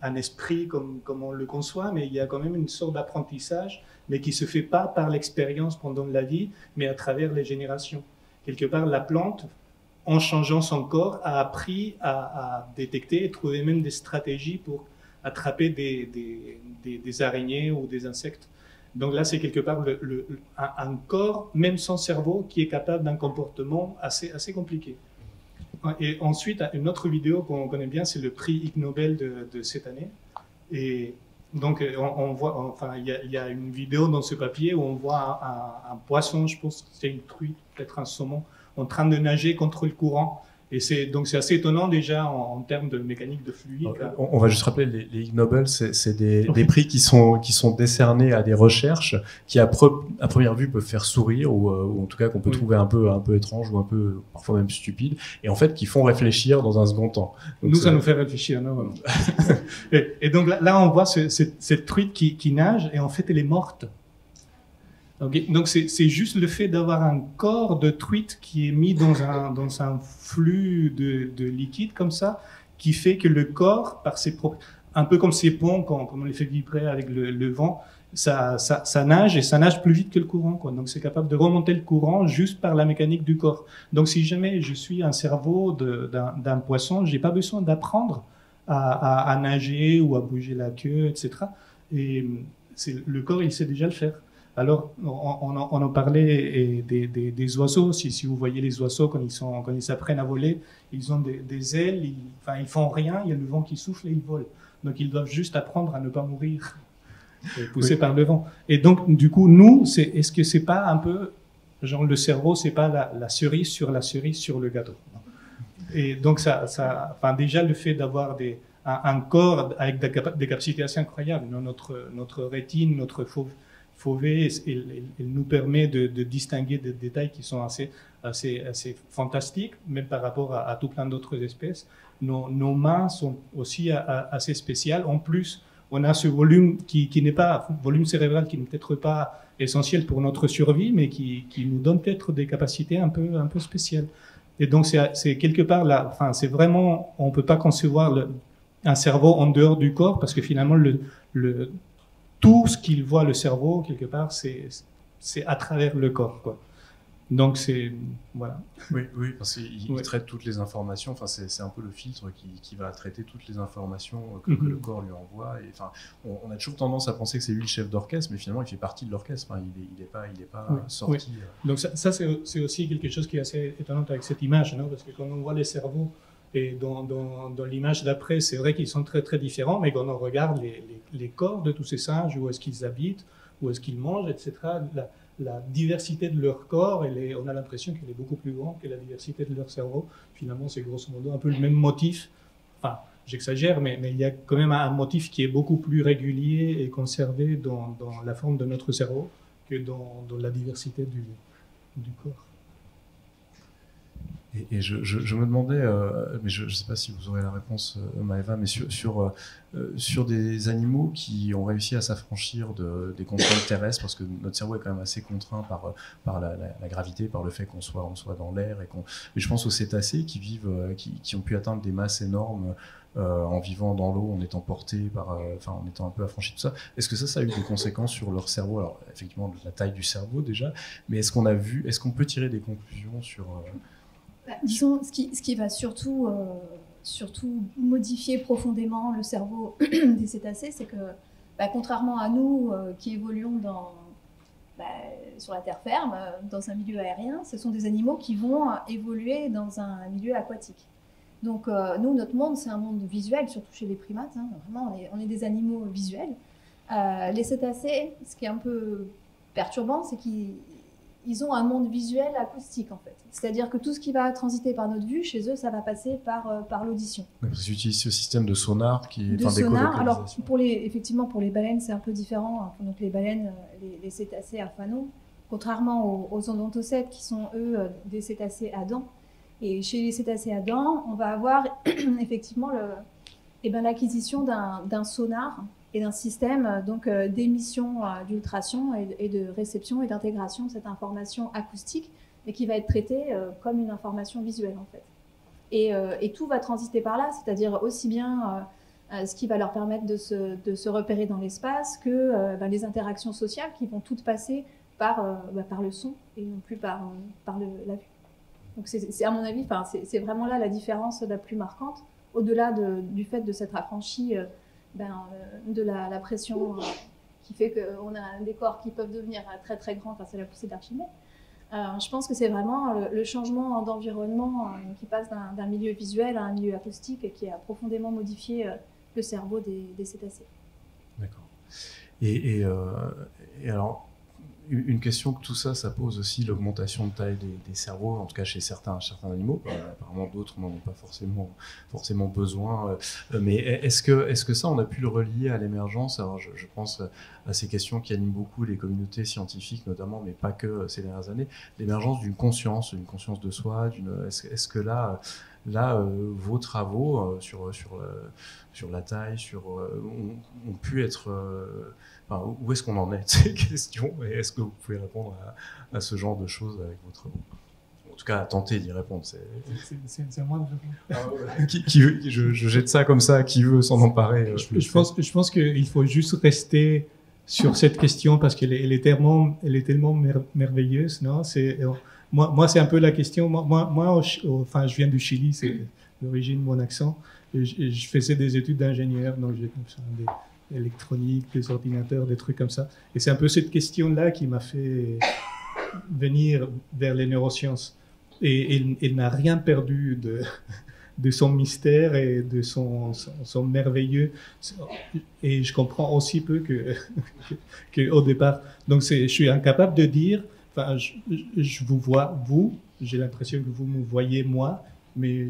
un esprit comme on le conçoit, mais il y a quand même une sorte d'apprentissage, mais qui se fait pas par l'expérience pendant la vie, mais à travers les générations. Quelque part, la plante, en changeant son corps, a appris à détecter et trouver même des stratégies pour attraper des araignées ou des insectes. Donc là, c'est quelque part un corps, même sans cerveau, qui est capable d'un comportement assez compliqué. Et ensuite, une autre vidéo qu'on connaît bien, c'est le prix Ig Nobel de cette année. Et donc, on voit, il y a une vidéo dans ce papier où on voit un poisson, je pense que c'est une truite, peut-être un saumon, en train de nager contre le courant. Et donc c'est assez étonnant déjà en termes de mécanique de fluide. On va juste rappeler, les Ig Nobel, c'est des prix qui sont décernés à des recherches qui à première vue peuvent faire sourire ou en tout cas qu'on peut trouver un peu étrange ou un peu parfois même stupide, et en fait qui font réfléchir dans un second temps. Donc, ça nous fait réfléchir, non? et donc là on voit cette truite qui nage et en fait elle est morte. Donc c'est juste le fait d'avoir un corps de truite qui est mis dans un flux de liquide comme ça, qui fait que le corps, par ses propres, un peu comme ces ponts, quand on les fait vibrer avec le vent, ça nage et ça nage plus vite que le courant, quoi. Donc c'est capable de remonter le courant juste par la mécanique du corps. Donc si jamais je suis un cerveau d'un poisson, j'ai pas besoin d'apprendre à nager ou à bouger la queue, etc. Et le corps, il sait déjà le faire. Alors, on en parlait des oiseaux. Si vous voyez les oiseaux quand ils apprennent à voler, ils ont des ailes, ils font rien, il y a le vent qui souffle et ils volent. Donc, ils doivent juste apprendre à ne pas mourir, poussés par le vent. Et donc, du coup, nous, est-ce que c'est pas un peu, genre le cerveau, c'est pas la cerise sur le gâteau? Et donc, déjà, le fait d'avoir un corps avec des capacités assez incroyables, notre rétine, notre fauvé, elle nous permet de distinguer des détails qui sont assez fantastiques, même par rapport à tout plein d'autres espèces. nos mains sont aussi assez spéciales. En plus, on a ce volume qui n'est pas, volume cérébral qui n'est peut-être pas essentiel pour notre survie, mais qui nous donne peut-être des capacités un peu spéciales. Et donc, c'est quelque part là, enfin, c'est vraiment, on peut pas concevoir un cerveau en dehors du corps, parce que finalement, tout ce qu'il voit le cerveau, quelque part, c'est à travers le corps, quoi. Donc, voilà. Oui, parce qu'il traite toutes les informations. Enfin, c'est un peu le filtre qui va traiter toutes les informations que le corps lui envoie. Et enfin, on a toujours tendance à penser que c'est lui le chef d'orchestre, mais finalement, il fait partie de l'orchestre. Enfin, il est pas sorti. Oui. Donc ça c'est aussi quelque chose qui est assez étonnant avec cette image, non? Parce que quand on voit les cerveaux, et dans l'image d'après, c'est vrai qu'ils sont très très différents, mais quand on regarde les corps de tous ces singes, où est-ce qu'ils habitent, où est-ce qu'ils mangent, etc., la diversité de leur corps, on a l'impression qu'elle est beaucoup plus grande que la diversité de leur cerveau. Finalement, c'est grosso modo un peu le même motif. Enfin, j'exagère, mais il y a quand même un motif qui est beaucoup plus régulier et conservé dans la forme de notre cerveau que dans la diversité du corps. Et je me demandais, mais je ne sais pas si vous aurez la réponse, Maëva, mais sur des animaux qui ont réussi à s'affranchir des contraintes terrestres, parce que notre cerveau est quand même assez contraint par la gravité, par le fait qu'on soit dans l'air, et je pense aux cétacés qui vivent, qui ont pu atteindre des masses énormes en vivant dans l'eau, en étant portés en étant un peu affranchis de tout ça. Est-ce que ça a eu des conséquences sur leur cerveau? Alors effectivement, la taille du cerveau déjà, mais est-ce qu'on peut tirer des conclusions sur disons, ce qui va surtout modifier profondément le cerveau des cétacés, c'est que, contrairement à nous qui évoluons sur la terre ferme, dans un milieu aérien, ce sont des animaux qui vont évoluer dans un milieu aquatique. Donc nous, notre monde, c'est un monde visuel, surtout chez les primates. Hein, vraiment, on est des animaux visuels. Les cétacés, ce qui est un peu perturbant, c'est qu'ils ont un monde visuel acoustique, en fait. C'est-à-dire que tout ce qui va transiter par notre vue, chez eux, ça va passer par l'audition. Ils utilisent ce système de sonar Alors, effectivement, pour les baleines, c'est un peu différent. Donc, les baleines, les cétacés à fanaux, contrairement aux odontocètes, qui sont, eux, des cétacés à dents. Et chez les cétacés à dents, on va avoir effectivement l'acquisition d'un sonar et d'un système d'émission d'ultrasons et de réception et d'intégration de cette information acoustique, mais qui va être traitée comme une information visuelle, en fait. Et tout va transiter par là, c'est-à-dire aussi bien ce qui va leur permettre de se repérer dans l'espace que les interactions sociales qui vont toutes passer par le son et non plus par la vue. Donc c'est à mon avis, c'est vraiment là la différence la plus marquante, au-delà du fait de s'être affranchi de la pression qui fait qu'on a des corps qui peuvent devenir très très grands grâce à la poussée d'Archimède. Je pense que c'est vraiment le changement d'environnement qui passe d'un milieu visuel à un milieu acoustique et qui a profondément modifié le cerveau des cétacés. D'accord. Et alors, une question que tout ça pose aussi, l'augmentation de taille des cerveaux, en tout cas chez certains animaux. Apparemment, d'autres n'en ont pas forcément besoin. Mais est-ce que ça, on a pu le relier à l'émergence? Alors, je pense à ces questions qui animent beaucoup les communautés scientifiques, notamment, mais pas que ces dernières années, l'émergence d'une conscience de soi. Est-ce que là, vos travaux sur la taille, ont pu être... où est-ce qu'on en est de ces questions? Et est-ce que vous pouvez répondre à ce genre de choses avec vos travaux? En tout cas, tenter d'y répondre. C'est à moi de répondre. Je jette ça comme ça, qui veut s'en emparer. Je pense qu'il faut juste rester sur cette question parce qu'elle est tellement merveilleuse. Non, moi, c'est un peu la question. Moi, je viens du Chili, c'est l'origine de mon accent. Je faisais des études d'ingénieur, donc j'ai des électronique, des ordinateurs, des trucs comme ça. Et c'est un peu cette question-là qui m'a fait venir vers les neurosciences. Et il n'a rien perdu de son mystère et de son merveilleux. Et je comprends aussi peu que au départ. Donc je suis incapable de dire, je vous vois, j'ai l'impression que vous me voyez moi, mais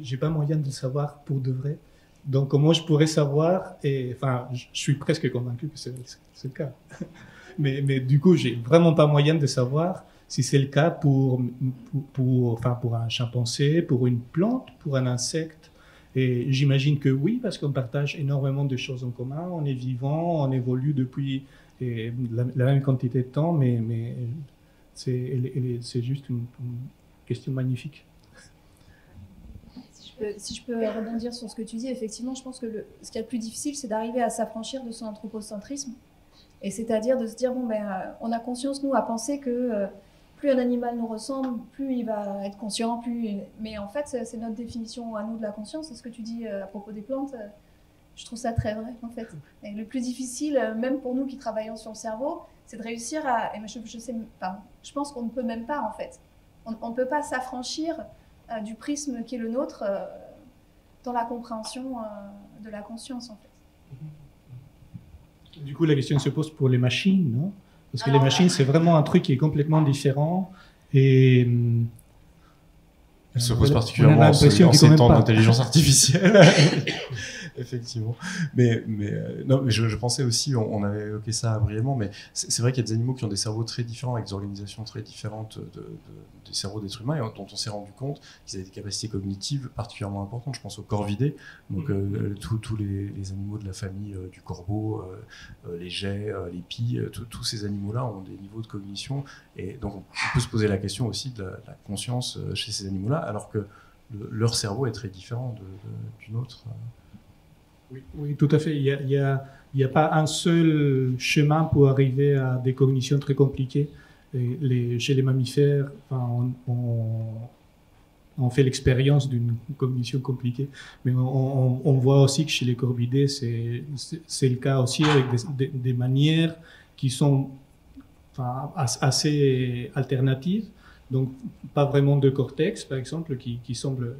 j'ai pas moyen de le savoir pour de vrai. Donc, comment je pourrais savoir? Je suis presque convaincu que c'est le cas. mais du coup, j'ai vraiment pas moyen de savoir si c'est le cas pour un chimpanzé, pour une plante, pour un insecte. Et j'imagine que oui, parce qu'on partage énormément de choses en commun, on est vivant, on évolue depuis la même quantité de temps, mais c'est juste une question magnifique. Si je peux rebondir sur ce que tu dis, effectivement, je pense que ce qui est le plus difficile, c'est d'arriver à s'affranchir de son anthropocentrisme. Et c'est-à-dire de se dire, bon, on a conscience, nous, à penser que plus un animal nous ressemble, plus il va être conscient, mais en fait, c'est notre définition à nous de la conscience. C'est ce que tu dis à propos des plantes. Je trouve ça très vrai, en fait. Et le plus difficile, même pour nous qui travaillons sur le cerveau, c'est de réussir à... Et je pense qu'on ne peut même pas, en fait. On ne peut pas s'affranchir du prisme qui est le nôtre dans la compréhension de la conscience, en fait. Du coup, la question se pose pour les machines, non? Parce que les machines, c'est vraiment un truc qui est complètement différent. Et elle se pose particulièrement en ces temps d'intelligence artificielle. Effectivement. Mais je pensais aussi, on avait évoqué ça brièvement, mais c'est vrai qu'il y a des animaux qui ont des cerveaux très différents, avec des organisations très différentes des cerveaux d'êtres humains, et dont on s'est rendu compte qu'ils avaient des capacités cognitives particulièrement importantes. Je pense aux corvidés, donc tous les animaux de la famille du corbeau, les geais, les pies, tous ces animaux-là ont des niveaux de cognition, et donc on peut se poser la question aussi de la conscience chez ces animaux-là, alors que leur cerveau est très différent du nôtre. Oui, tout à fait. Il n'y a pas un seul chemin pour arriver à des cognitions très compliquées. Chez les mammifères, on fait l'expérience d'une cognition compliquée, mais on voit aussi que chez les corvidés, c'est le cas aussi, avec des manières qui sont assez alternatives. Donc, pas vraiment de cortex, par exemple, qui semble...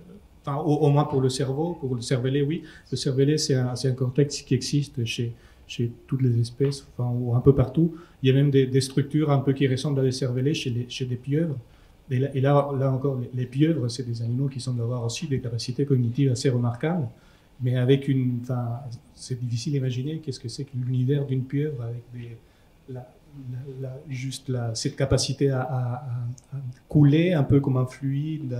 au moins pour le cerveau, pour le cervelet, oui. Le cervelet, c'est un cortex qui existe chez toutes les espèces, ou un peu partout. Il y a même des structures un peu qui ressemblent à des cervelets chez des pieuvres. Et là encore, les pieuvres, c'est des animaux qui semblent avoir aussi des capacités cognitives assez remarquables. Mais avec c'est difficile d'imaginer qu'est-ce que c'est que l'univers d'une pieuvre avec cette capacité à couler un peu comme un fluide,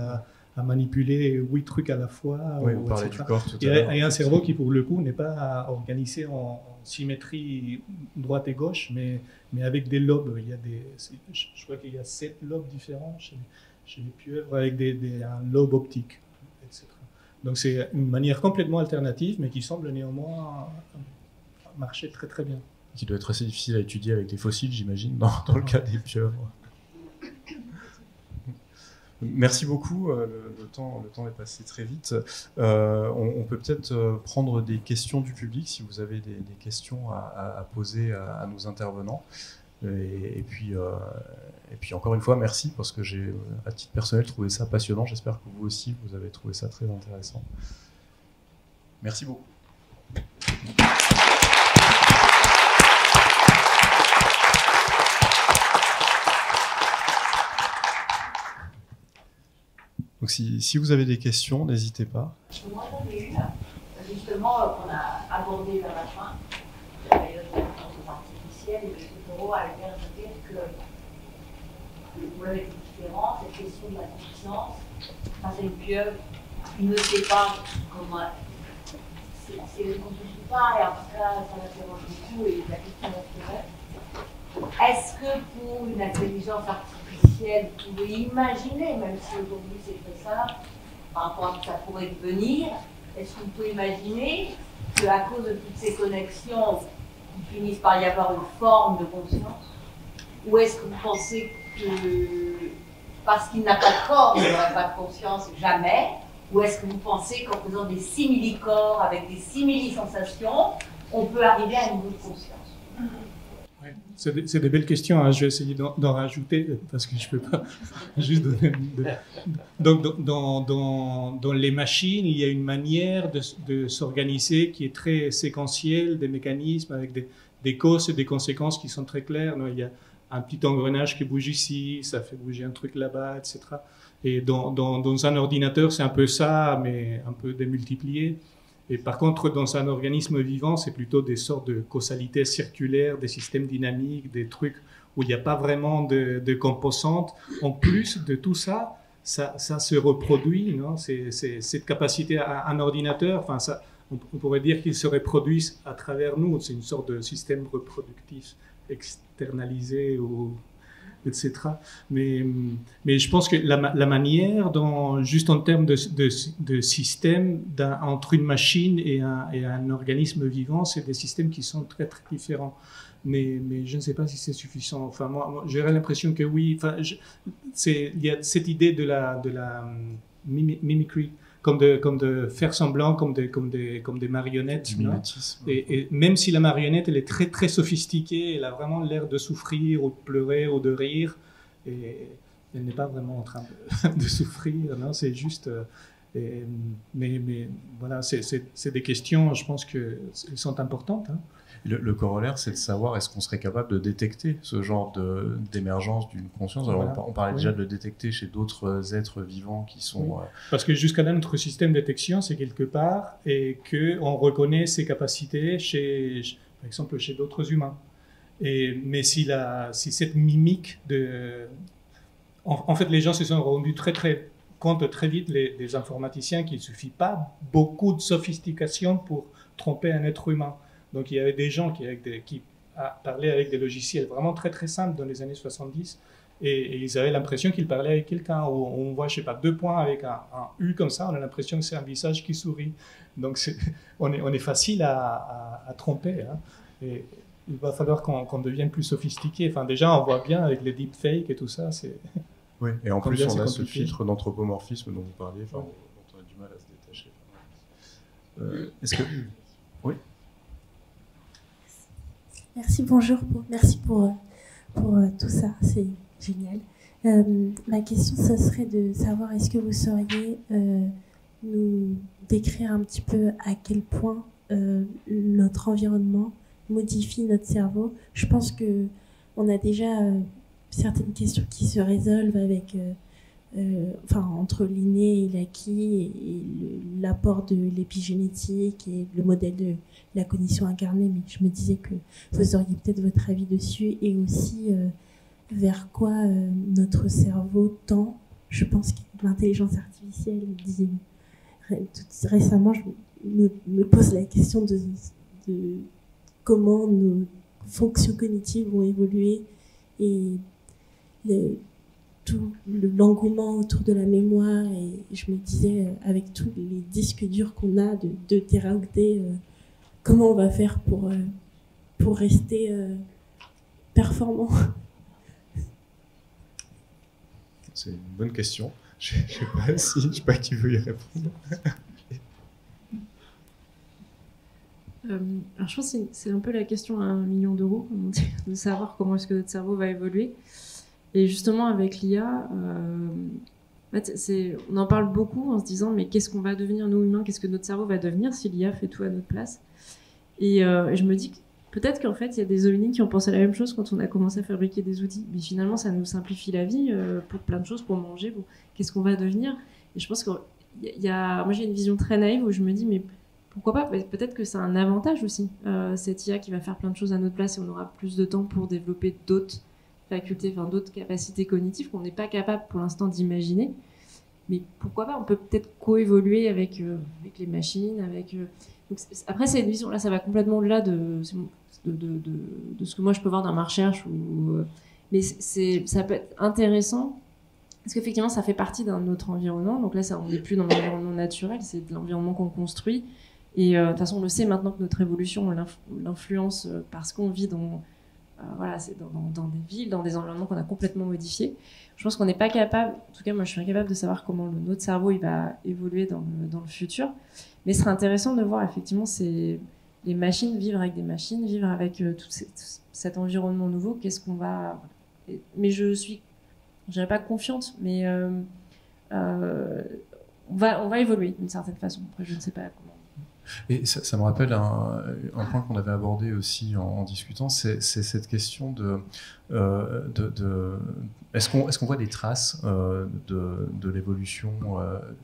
à manipuler 8 trucs à la fois. Oui, on parlait du corps tout à l'heure. Et un cerveau qui, pour le coup, n'est pas organisé en symétrie droite et gauche, mais avec des lobes. Je crois qu'il y a 7 lobes différents chez les pieuvres, avec un lobe optique, etc. Donc c'est une manière complètement alternative, mais qui semble néanmoins marcher très très bien. Qui doit être assez difficile à étudier avec les fossiles, j'imagine, dans le cas des pieuvres. Merci beaucoup, le temps est passé très vite. On peut peut-être prendre des questions du public si vous avez des questions à poser à nos intervenants. Et puis encore une fois, merci, parce que j'ai, à titre personnel, trouvé ça passionnant. J'espère que vous aussi, vous avez trouvé ça très intéressant. Merci beaucoup. Donc si vous avez des questions, n'hésitez pas. Moi, j'en ai une. Justement, qu'on a abordé vers la fin. J'avais l'intelligence artificielle et le Toro a bien dire que le problème est différent. Cette question de la conscience, face à une pieuvre, il ne sait pas comment. C'est qu'on ne se pas, et en tout cas, ça m'interroge beaucoup et la question m'intéresse. Est-ce que pour une intelligence artificielle, vous pouvez imaginer, même si aujourd'hui c'est très simple, par rapport à ce que ça pourrait devenir, est-ce que vous pouvez imaginer qu'à cause de toutes ces connexions, il finisse par y avoir une forme de conscience? Ou est-ce que vous pensez que parce qu'il n'a pas de corps, il n'aura pas de conscience jamais? Ou est-ce que vous pensez qu'en faisant des simili-corps, avec des simili-sensations, on peut arriver à un niveau de conscience? C'est des belles questions, hein. Je vais essayer d'en rajouter parce que je ne peux pas juste donner. Donc, dans les machines, il y a une manière de s'organiser qui est très séquentielle, des mécanismes avec des causes et des conséquences qui sont très claires. Il y a un petit engrenage qui bouge ici, ça fait bouger un truc là-bas, etc. Et dans un ordinateur, c'est un peu ça, mais un peu démultiplié. Et par contre, dans un organisme vivant, c'est plutôt des sortes de causalités circulaires, des systèmes dynamiques, des trucs où il n'y a pas vraiment de composantes. En plus de tout ça, ça se reproduit, non? Cette capacité à un ordinateur, enfin, on pourrait dire qu'il se reproduit à travers nous. C'est une sorte de système reproductif externalisé, etc. Mais je pense que la manière dont, juste en termes de système entre une machine et un organisme vivant, c'est des systèmes qui sont très, très différents. Mais je ne sais pas si c'est suffisant. Enfin, moi j'aurais l'impression que oui. Enfin, il y a cette idée de la mimicry, comme de faire semblant, comme des marionnettes. Du mimétisme. Et même si la marionnette, elle est très, très sophistiquée, elle a vraiment l'air de souffrir ou de pleurer ou de rire, et elle n'est pas vraiment en train de souffrir, non, c'est juste... mais voilà, c'est des questions, je pense qu'elles sont importantes. Hein. Le corollaire, c'est de savoir est-ce qu'on serait capable de détecter ce genre d'émergence d'une conscience. Alors, voilà. on parlait déjà de le détecter chez d'autres êtres vivants qui sont... Oui. Parce que jusqu'à là, notre système de détection, c'est quelque part, et qu'on reconnaît ses capacités, par exemple, chez d'autres humains. Mais si cette mimique de... En fait, les gens se sont rendus compte très vite, les informaticiens, qu'il ne suffit pas beaucoup de sophistication pour tromper un être humain. Donc il y avait des gens qui parlaient avec des logiciels vraiment très très simples dans les années 70 et ils avaient l'impression qu'ils parlaient avec quelqu'un. On voit, je sais pas, 2 points avec un U comme ça, on a l'impression que c'est un visage qui sourit. Donc on est facile à tromper. Hein. Et il va falloir qu'on devienne plus sophistiqué. Enfin déjà on voit bien avec les deepfakes et tout ça. Oui, et en plus on a ce compliqué. filtre d'anthropomorphisme dont vous parliez, dont on a du mal à se détacher. Est-ce que... Oui. Merci, bonjour. Merci pour tout ça, c'est génial. Ma question, ce serait de savoir, est-ce que vous sauriez nous décrire un petit peu à quel point notre environnement modifie notre cerveau? Je pense que on a déjà certaines questions qui se résolvent avec, entre l'inné et l'acquis et l'apport de l'épigénétique et le modèle de la cognition incarnée, mais je me disais que vous auriez peut-être votre avis dessus et aussi vers quoi notre cerveau tend. Je pense que l'intelligence artificielle dit récemment, je me pose la question de comment nos fonctions cognitives vont évoluer et tout l'engouement autour de la mémoire, et je me disais avec tous les disques durs qu'on a de 2 téraoctets, comment on va faire pour rester performant? C'est une bonne question. Je ne sais pas qui veut y répondre. Alors je pense que c'est un peu la question à 1 million d'euros, de savoir comment est-ce que notre cerveau va évoluer. Et justement avec l'IA, en fait, on en parle beaucoup en se disant mais qu'est-ce qu'on va devenir nous humains, qu'est-ce que notre cerveau va devenir si l'IA fait tout à notre place. Et je me dis que peut-être qu'en fait il y a des hominines qui ont pensé la même chose quand on a commencé à fabriquer des outils. Mais finalement ça nous simplifie la vie pour plein de choses, pour manger, pour qu'est-ce qu'on va devenir. Et je pense que moi j'ai une vision très naïve où je me dis mais pourquoi pas, peut-être que c'est un avantage aussi, cette IA qui va faire plein de choses à notre place et on aura plus de temps pour développer d'autres facultés, d'autres capacités cognitives qu'on n'est pas capable pour l'instant d'imaginer. Mais pourquoi pas, on peut peut-être coévoluer avec les machines, Donc, après c'est une vision, là ça va complètement au-delà de ce que moi je peux voir dans ma recherche, mais ça peut être intéressant, parce qu'effectivement ça fait partie d'un autre environnement, donc là on n'est plus dans l'environnement naturel, c'est de l'environnement qu'on construit, et de toute façon on le sait maintenant que notre évolution on l'influence parce qu'on vit c'est dans des villes, dans des environnements qu'on a complètement modifiés. Je pense qu'on n'est pas capable, en tout cas moi je suis incapable de savoir comment notre cerveau il va évoluer dans le futur, mais ce serait intéressant de voir effectivement les machines, vivre avec des machines, vivre avec tout cet environnement nouveau, qu'est-ce qu'on va... Mais je dirais pas confiante, mais on va évoluer d'une certaine façon. Après je ne sais pas comment. Et ça me rappelle un point qu'on avait abordé aussi en discutant, c'est cette question de est-ce qu'on voit des traces de l'évolution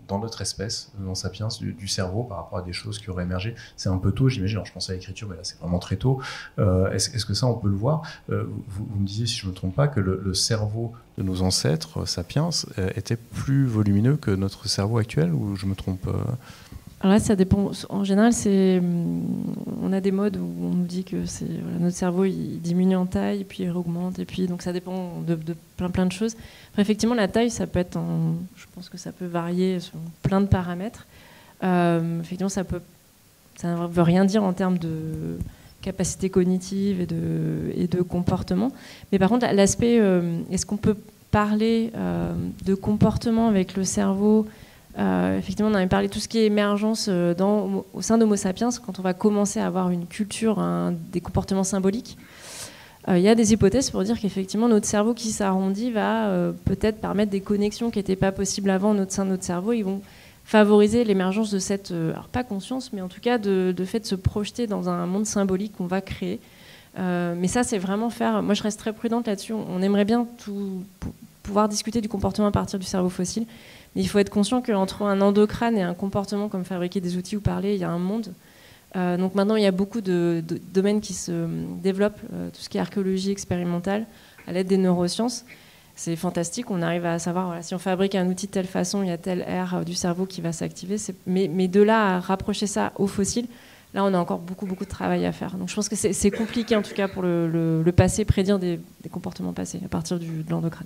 dans notre espèce, dans Sapiens, du cerveau par rapport à des choses qui auraient émergé. C'est un peu tôt, j'imagine. Alors je pense à l'écriture, mais là c'est vraiment très tôt. Est-ce que ça on peut le voir? Vous me disiez, si je ne me trompe pas, que le cerveau de nos ancêtres, Sapiens, était plus volumineux que notre cerveau actuel, ou je me trompe? Alors là, ça dépend. En général, on a des modes où on nous dit que notre cerveau il diminue en taille, puis il augmente, et puis donc ça dépend de plein de choses. Après, effectivement, la taille, ça peut être, je pense que ça peut varier sur plein de paramètres. Effectivement, ça ne veut rien dire en termes de capacité cognitive et de comportement. Mais par contre, l'aspect, est-ce qu'on peut parler de comportement avec le cerveau? Effectivement, on avait parlé de tout ce qui est émergence au sein d'Homo sapiens, quand on va commencer à avoir une culture, des comportements symboliques. Il y a des hypothèses pour dire qu'effectivement, notre cerveau qui s'arrondit va peut-être permettre des connexions qui n'étaient pas possibles avant au sein de notre cerveau. Ils vont favoriser l'émergence de cette, alors pas conscience, mais en tout cas de fait de se projeter dans un monde symbolique qu'on va créer. Mais ça, c'est vraiment faire... Moi, je reste très prudente là-dessus. On aimerait bien pouvoir discuter du comportement à partir du cerveau fossile. Mais il faut être conscient qu'entre un endocrâne et un comportement comme fabriquer des outils ou parler, il y a un monde. Donc maintenant, il y a beaucoup de domaines qui se développent, tout ce qui est archéologie expérimentale, à l'aide des neurosciences. C'est fantastique, on arrive à savoir, voilà, si on fabrique un outil de telle façon, il y a telle aire du cerveau qui va s'activer. Mais de là à rapprocher ça aux fossiles, là, on a encore beaucoup de travail à faire. Donc je pense que c'est compliqué, en tout cas, pour le passé, prédire des comportements passés à partir de l'endocrâne.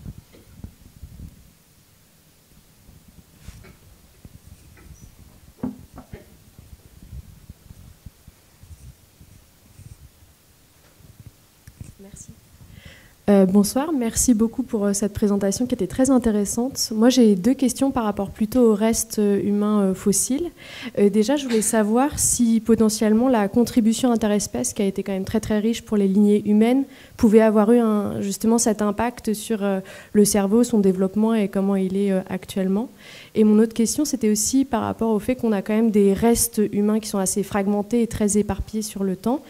Bonsoir, merci beaucoup pour cette présentation qui était très intéressante. Moi, j'ai deux questions par rapport plutôt au reste humain fossile. Déjà, je voulais savoir si potentiellement la contribution interespèce, qui a été quand même très riche pour les lignées humaines, pouvait avoir eu justement cet impact sur le cerveau, son développement et comment il est actuellement. Et mon autre question, c'était aussi par rapport au fait qu'on a quand même des restes humains qui sont assez fragmentés et très éparpillés sur le temps.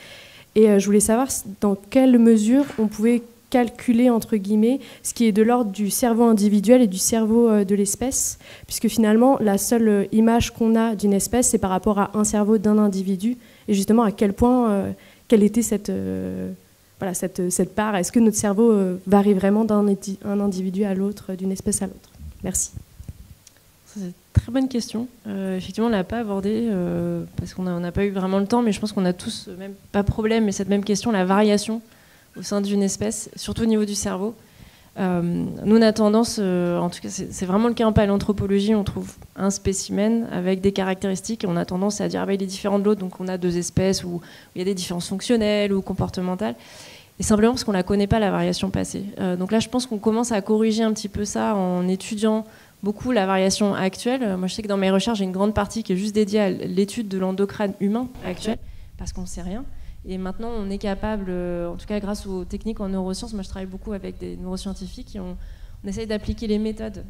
Et je voulais savoir dans quelle mesure on pouvait calculer, entre guillemets, ce qui est de l'ordre du cerveau individuel et du cerveau de l'espèce, puisque finalement, la seule image qu'on a d'une espèce, c'est par rapport à un cerveau d'un individu, et justement à quel point, quelle était cette part, est-ce que notre cerveau varie vraiment d'un individu à l'autre, d'une espèce à l'autre? Merci. C'est une très bonne question. Effectivement, on ne l'a pas abordée parce qu'on n'a pas eu vraiment le temps, mais je pense qu'on a tous, même pas problème, mais cette même question, la variation au sein d'une espèce, surtout au niveau du cerveau. Nous, on a tendance, en tout cas c'est vraiment le cas en paléanthropologie, on trouve un spécimen avec des caractéristiques et on a tendance à dire il est différent de l'autre, donc on a deux espèces où il y a des différences fonctionnelles ou comportementales, et simplement parce qu'on ne la connaît pas, la variation passée. Donc là, je pense qu'on commence à corriger un petit peu ça en étudiant beaucoup la variation actuelle. Moi, je sais que dans mes recherches, j'ai une grande partie qui est juste dédiée à l'étude de l'endocrâne humain actuel, parce qu'on ne sait rien. Et maintenant, on est capable, en tout cas grâce aux techniques en neurosciences, moi je travaille beaucoup avec des neuroscientifiques, et on essaye d'appliquer les méthodes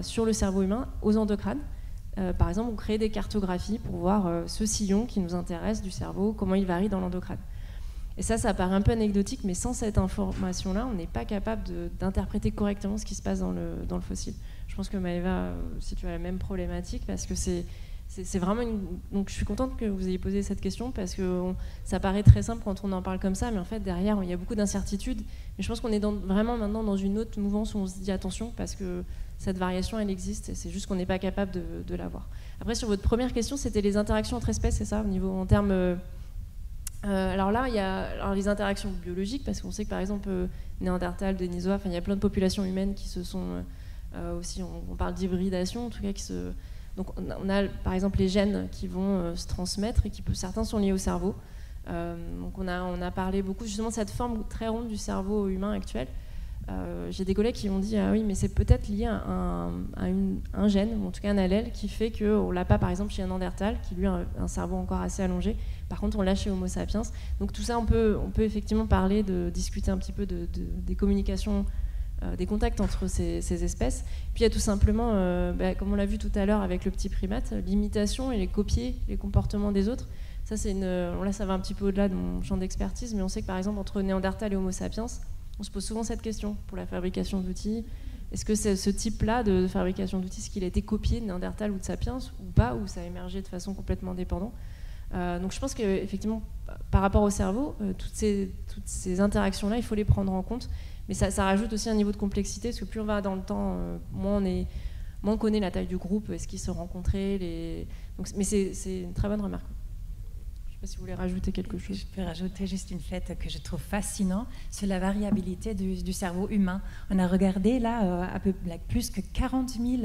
sur le cerveau humain aux endocrânes. Par exemple, on crée des cartographies pour voir ce sillon qui nous intéresse du cerveau, comment il varie dans l'endocrâne. Et ça paraît un peu anecdotique, mais sans cette information-là, on n'est pas capable d'interpréter correctement ce qui se passe dans le fossile. Je pense que Maëva, si tu as la même problématique, parce que c'est vraiment donc je suis contente que vous ayez posé cette question, parce que ça paraît très simple quand on en parle comme ça, mais en fait derrière il y a beaucoup d'incertitudes. Mais je pense qu'on est vraiment maintenant dans une autre mouvance où on se dit attention, parce que cette variation elle existe, et c'est juste qu'on n'est pas capable de la voir. Après, sur votre première question, c'était les interactions entre espèces, c'est ça, en termes alors là, il y a les interactions biologiques, parce qu'on sait que par exemple Néandertal, Denisova, il y a plein de populations humaines qui se sont aussi, on parle d'hybridation en tout cas, donc on a par exemple les gènes qui vont se transmettre, et certains sont liés au cerveau. Donc on a parlé beaucoup justement de cette forme très ronde du cerveau humain actuel. J'ai des collègues qui m'ont dit ah oui, mais c'est peut-être lié à un gène, ou en tout cas un allèle, qui fait qu'on ne l'a pas par exemple chez un Néandertal, qui lui a un cerveau encore assez allongé. Par contre, on l'a chez Homo sapiens. Donc tout ça, on peut effectivement discuter un petit peu des communications des contacts entre ces espèces. Puis il y a tout simplement, comme on l'a vu tout à l'heure avec le petit primate, l'imitation et les copier les comportements des autres. Ça, là, ça va un petit peu au-delà de mon champ d'expertise, mais on sait que par exemple, entre Néandertal et Homo sapiens, on se pose souvent cette question pour la fabrication d'outils. Est-ce que c'est ce type-là de fabrication d'outils, est-ce qu'il a été copié de Néandertal ou de Sapiens, ou pas, ou ça a émergé de façon complètement indépendante? Donc je pense qu'effectivement, par rapport au cerveau, toutes ces interactions-là, il faut les prendre en compte. Mais ça rajoute aussi un niveau de complexité, parce que plus on va dans le temps, moins on connaît la taille du groupe, est-ce qu'ils se rencontraient. Mais c'est une très bonne remarque. Je ne sais pas si vous voulez rajouter quelque chose. Je peux rajouter juste une fait que je trouve fascinant, c'est la variabilité du cerveau humain. On a regardé là plus que 40 000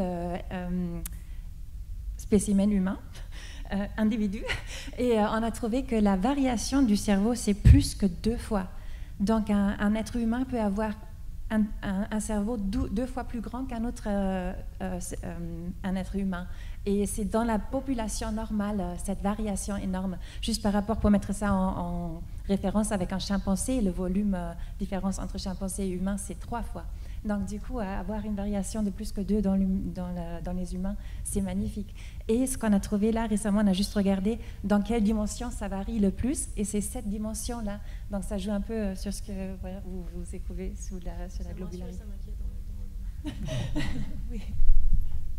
spécimens humains, individus, et on a trouvé que la variation du cerveau, c'est plus que 2 fois. Donc un être humain peut avoir un cerveau 2 fois plus grand qu'un autre un être humain. Et c'est dans la population normale, cette variation énorme. Juste par rapport, pour mettre ça en référence avec un chimpanzé, le volume différence entre chimpanzé et humain, c'est 3 fois. Donc du coup, avoir une variation de plus que 2 dans les humains, c'est magnifique. Et ce qu'on a trouvé là récemment, on a juste regardé dans quelle dimension ça varie le plus, et c'est cette dimension-là. Donc ça joue un peu sur ce que vous éprouvez sur la globularité. Oui.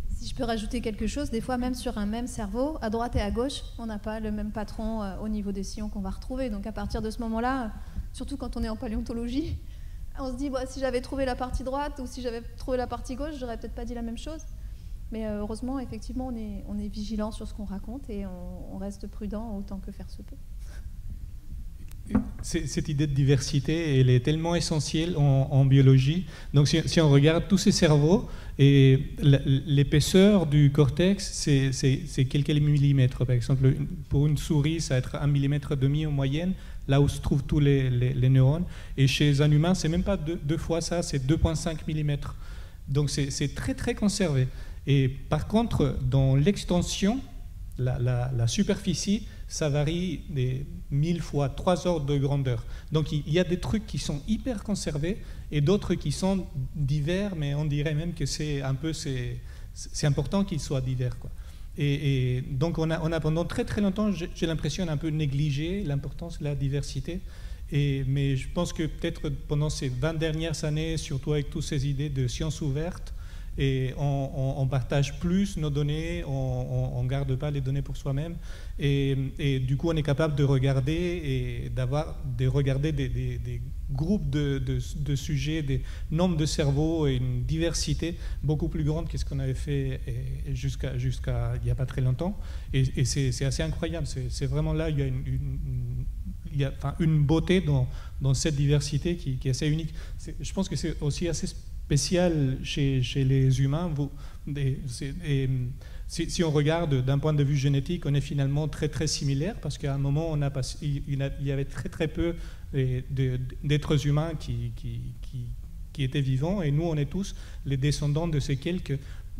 Si je peux rajouter quelque chose, des fois même sur un même cerveau, à droite et à gauche, on n'a pas le même patron au niveau des sillons qu'on va retrouver. Donc à partir de ce moment-là, surtout quand on est en paléontologie, on se dit, si j'avais trouvé la partie droite ou si j'avais trouvé la partie gauche, j'aurais peut-être pas dit la même chose. Mais heureusement, effectivement, on est vigilant sur ce qu'on raconte et on reste prudent autant que faire se peut. Cette idée de diversité, elle est tellement essentielle en biologie. Donc si on regarde tous ces cerveaux, et l'épaisseur du cortex, c'est quelques millimètres. Par exemple, pour une souris, ça va être 1,5 mm en moyenne, là où se trouvent tous les neurones. Et chez un humain, c'est même pas 2 fois ça, c'est 2,5 mm. Donc c'est très très conservé. Et par contre, dans l'extension, la superficie, ça varie des 1000 fois, 3 ordres de grandeur. Donc il y a des trucs qui sont hyper conservés et d'autres qui sont divers, mais on dirait même que c'est important qu'ils soient divers, quoi. Et donc on a pendant très très longtemps, j'ai l'impression, un peu négligé l'importance de la diversité. Mais je pense que peut-être pendant ces 20 dernières années, surtout avec toutes ces idées de sciences ouvertes, et on partage plus nos données, on ne garde pas les données pour soi-même, et du coup on est capable de regarder des groupes de sujets, des nombres de cerveaux et une diversité beaucoup plus grande que ce qu'on avait fait jusqu'à il n'y a pas très longtemps, et c'est assez incroyable. C'est vraiment là, il y a une beauté dans cette diversité qui est assez unique. Je pense que c'est aussi assez spécial chez les humains. Si on regarde d'un point de vue génétique, on est finalement très très similaires, parce qu'à un moment il y avait très très peu d'êtres humains qui étaient vivants, et nous on est tous les descendants de ces quelques,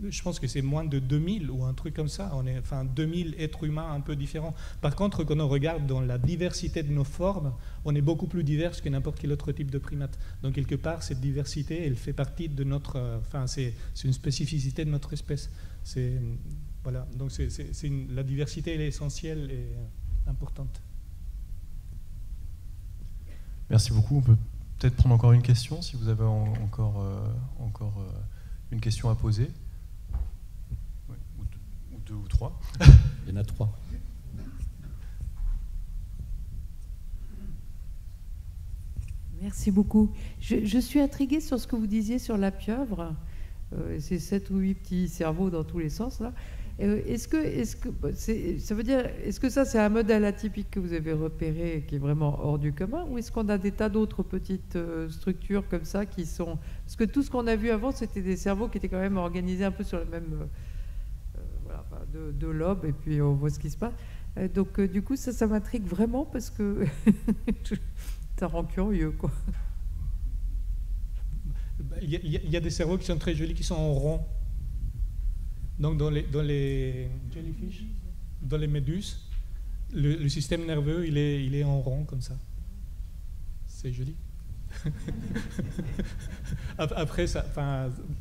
je pense que c'est moins de 2000 ou un truc comme ça. On est 2000 êtres humains un peu différents. Par contre, quand on regarde dans la diversité de nos formes, on est beaucoup plus divers que n'importe quel autre type de primate. Donc quelque part, cette diversité, elle fait partie de notre, c'est une spécificité de notre espèce. Voilà. Donc la diversité, elle est essentielle et importante. Merci beaucoup. On peut peut-être prendre encore une question, si vous avez encore une question à poser. Ou 2 ou 3. Il y en a 3. Merci beaucoup. Je suis intriguée sur ce que vous disiez sur la pieuvre. C'est 7 ou 8 petits cerveaux dans tous les sens, là. Est-ce que ça c'est un modèle atypique que vous avez repéré qui est vraiment hors du commun, ou est-ce qu'on a des tas d'autres petites structures comme ça qui sont... Parce que tout ce qu'on a vu avant, c'était des cerveaux qui étaient quand même organisés un peu sur le même de lobes, et puis on voit ce qui se passe. Donc du coup ça m'intrigue vraiment, parce que ça rend curieux, quoi. Il y a des cerveaux qui sont très jolis, qui sont en rond. Donc dans les jellyfish, dans les méduses, le système nerveux il est en rond comme ça. C'est joli. Après,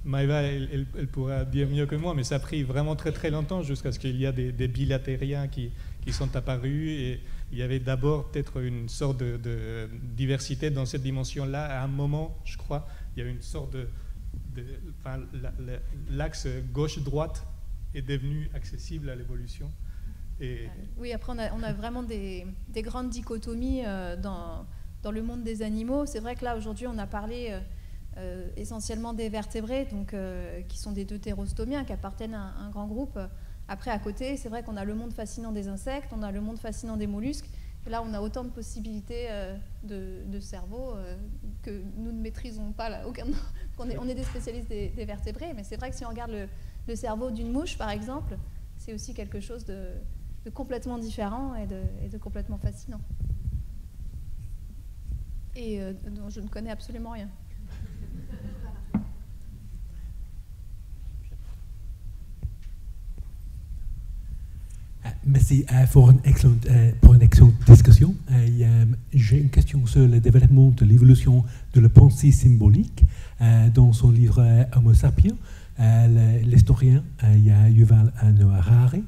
Maëva, elle pourra dire mieux que moi, mais ça a pris vraiment très très longtemps jusqu'à ce qu'il y a des bilatériens qui sont apparus. Et il y avait d'abord peut-être une sorte de diversité dans cette dimension-là. À un moment, je crois, il y a une sorte l'axe gauche-droite est devenu accessible à l'évolution. Oui, après on a vraiment des grandes dichotomies dans le monde des animaux. C'est vrai que là aujourd'hui on a parlé essentiellement des vertébrés, donc, qui sont des deutérostomiens, qui appartiennent à un grand groupe. Après à côté, c'est vrai qu'on a le monde fascinant des insectes, on a le monde fascinant des mollusques. Et là on a autant de possibilités de cerveau que nous ne maîtrisons pas là, on est des spécialistes des vertébrés, mais c'est vrai que si on regarde le cerveau d'une mouche par exemple, c'est aussi quelque chose de complètement différent et de complètement fascinant. Et dont je ne connais absolument rien. Merci pour une excellente discussion. J'ai une question sur le développement de l'évolution de la pensée symbolique. Dans son livre Homo sapiens, l'historien Yuval Noah Harari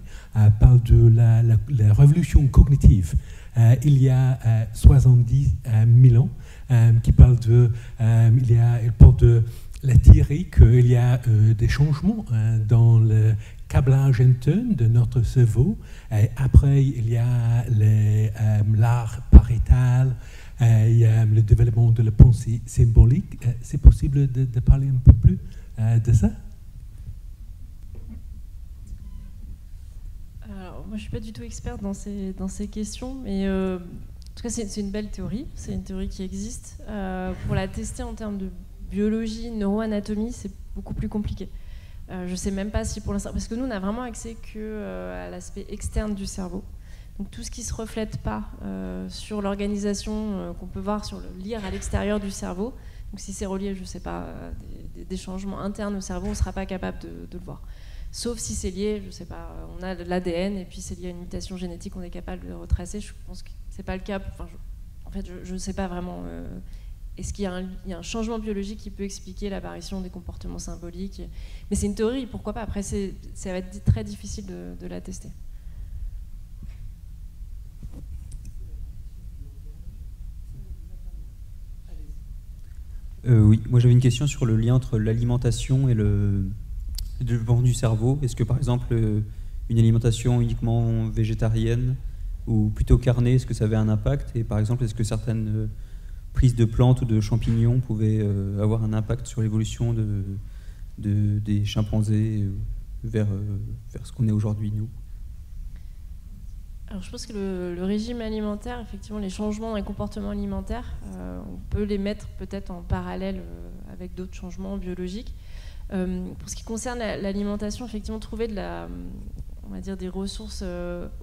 parle de la révolution cognitive. Il y a 70 000 ans, il parle de la théorie qu'il y a des changements dans le câblage interne de notre cerveau. Après, il y a l'art pariétal, le développement de la pensée symbolique. C'est possible de parler un peu plus de ça? Alors, moi, je ne suis pas du tout experte dans ces questions, mais en tout cas, c'est une belle théorie. C'est une théorie qui existe. Pour la tester en termes de biologie, neuroanatomie, c'est beaucoup plus compliqué. Je ne sais même pas si pour l'instant... Parce que nous, on n'a vraiment accès qu'à l'aspect externe du cerveau. Donc tout ce qui ne se reflète pas sur l'organisation qu'on peut voir, lire à l'extérieur du cerveau, donc si c'est relié, je ne sais pas, des changements internes au cerveau, on ne sera pas capable de le voir. Sauf si c'est lié, je ne sais pas, on a de l'ADN et puis c'est lié à une mutation génétique, on est capable de le retracer. Je pense que ce n'est pas le cas. Enfin, en fait, je ne sais pas vraiment... Est-ce qu'il y a un changement biologique qui peut expliquer l'apparition des comportements symboliques? Mais c'est une théorie, pourquoi pas? Après, ça va être très difficile de la tester. Oui, moi j'avais une question sur le lien entre l'alimentation et le développement du cerveau. Est-ce que par exemple, une alimentation uniquement végétarienne ou plutôt carnée, est-ce que ça avait un impact? Et par exemple, est-ce que certaines prises de plantes ou de champignons pouvaient avoir un impact sur l'évolution des chimpanzés vers ce qu'on est aujourd'hui, nous? Alors je pense que le régime alimentaire, effectivement, les changements dans les comportements alimentaires, on peut les mettre peut-être en parallèle avec d'autres changements biologiques. Pour ce qui concerne l'alimentation, effectivement, trouver on va dire des ressources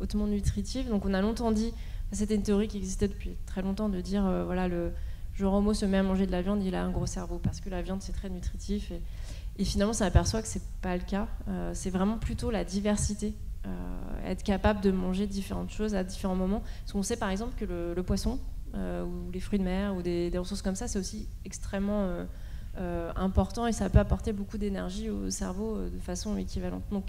hautement nutritives. Donc on a longtemps dit, c'était une théorie qui existait depuis très longtemps, de dire voilà, le genre homo se met à manger de la viande, il a un gros cerveau, parce que la viande c'est très nutritif. Et finalement, on s'aperçoit que c'est pas le cas. C'est vraiment plutôt la diversité. Être capable de manger différentes choses à différents moments. Parce qu'on sait par exemple que le poisson ou les fruits de mer ou des ressources comme ça, c'est aussi extrêmement important et ça peut apporter beaucoup d'énergie au cerveau de façon équivalente. Donc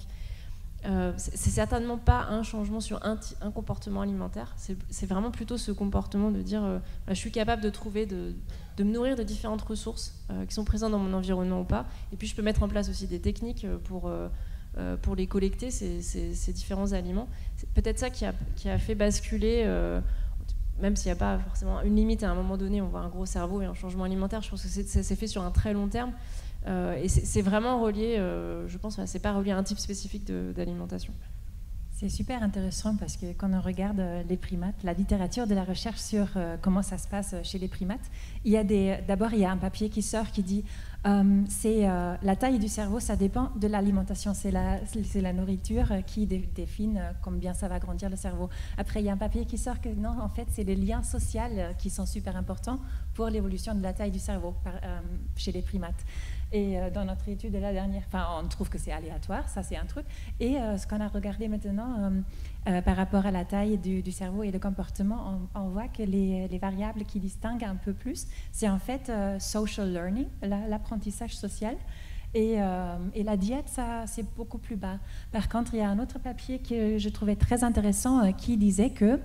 c'est certainement pas un changement sur un comportement alimentaire, c'est vraiment plutôt ce comportement de dire je suis capable de trouver, de me nourrir de différentes ressources qui sont présentes dans mon environnement ou pas, et puis je peux mettre en place aussi des techniques pour les collecter, ces différents aliments. C'est peut-être ça qui a fait basculer, même s'il n'y a pas forcément une limite, à un moment donné, on voit un gros cerveau et un changement alimentaire. Je pense que ça s'est fait sur un très long terme. Et c'est vraiment relié, je pense, c'est pas relié à un type spécifique d'alimentation. C'est super intéressant parce que quand on regarde les primates, la littérature de la recherche sur comment ça se passe chez les primates, d'abord il y a un papier qui sort qui dit la taille du cerveau, ça dépend de l'alimentation, c'est la nourriture qui définit combien ça va grandir le cerveau. Après il y a un papier qui sort que non, en fait c'est les liens sociaux qui sont super importants pour l'évolution de la taille du cerveau chez les primates. Et dans notre étude de la dernière, on trouve que c'est aléatoire, ça c'est un truc. Et ce qu'on a regardé maintenant par rapport à la taille du cerveau et le comportement, on voit que les variables qui distinguent un peu plus, c'est en fait social learning, l'apprentissage social. Et la diète, ça, c'est beaucoup plus bas. Par contre, il y a un autre papier que je trouvais très intéressant qui disait que